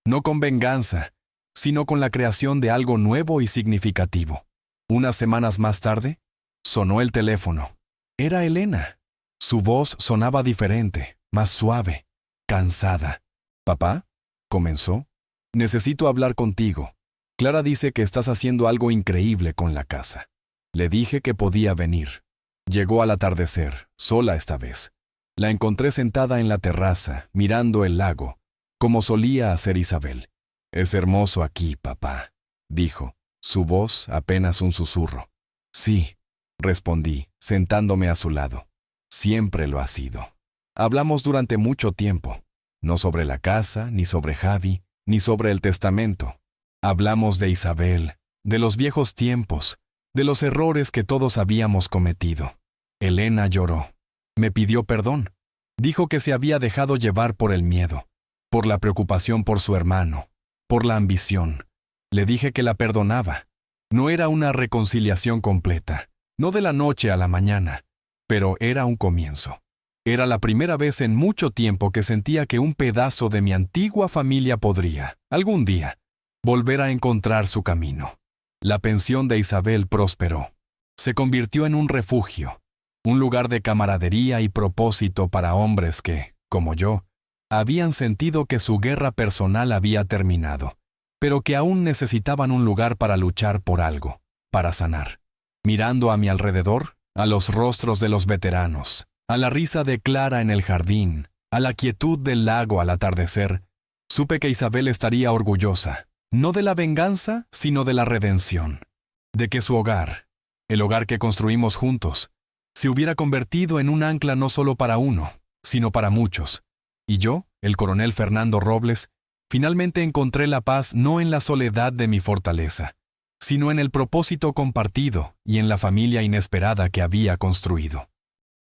no con venganza, sino con la creación de algo nuevo y significativo. Unas semanas más tarde, sonó el teléfono. Era Elena. Su voz sonaba diferente, más suave, cansada. «¿Papá?», comenzó. «Necesito hablar contigo. Clara dice que estás haciendo algo increíble con la casa». Le dije que podía venir. Llegó al atardecer, sola esta vez. La encontré sentada en la terraza, mirando el lago, como solía hacer Isabel. «Es hermoso aquí, papá», dijo, su voz apenas un susurro. «Sí», respondí, sentándome a su lado. «Siempre lo ha sido». Hablamos durante mucho tiempo, no sobre la casa, ni sobre Javi, ni sobre el testamento. Hablamos de Isabel, de los viejos tiempos, de los errores que todos habíamos cometido. Elena lloró. Me pidió perdón. Dijo que se había dejado llevar por el miedo, por la preocupación por su hermano, por la ambición. Le dije que la perdonaba. No era una reconciliación completa, no de la noche a la mañana, pero era un comienzo. Era la primera vez en mucho tiempo que sentía que un pedazo de mi antigua familia podría, algún día, volver a encontrar su camino. La pensión de Isabel prosperó. Se convirtió en un refugio, un lugar de camaradería y propósito para hombres que, como yo, habían sentido que su guerra personal había terminado, pero que aún necesitaban un lugar para luchar por algo, para sanar. Mirando a mi alrededor, a los rostros de los veteranos, a la risa de Clara en el jardín, a la quietud del lago al atardecer, supe que Isabel estaría orgullosa, no de la venganza, sino de la redención, de que su hogar, el hogar que construimos juntos, se hubiera convertido en un ancla no solo para uno, sino para muchos. Y yo, el coronel Fernando Robles, finalmente encontré la paz no en la soledad de mi fortaleza, sino en el propósito compartido y en la familia inesperada que había construido.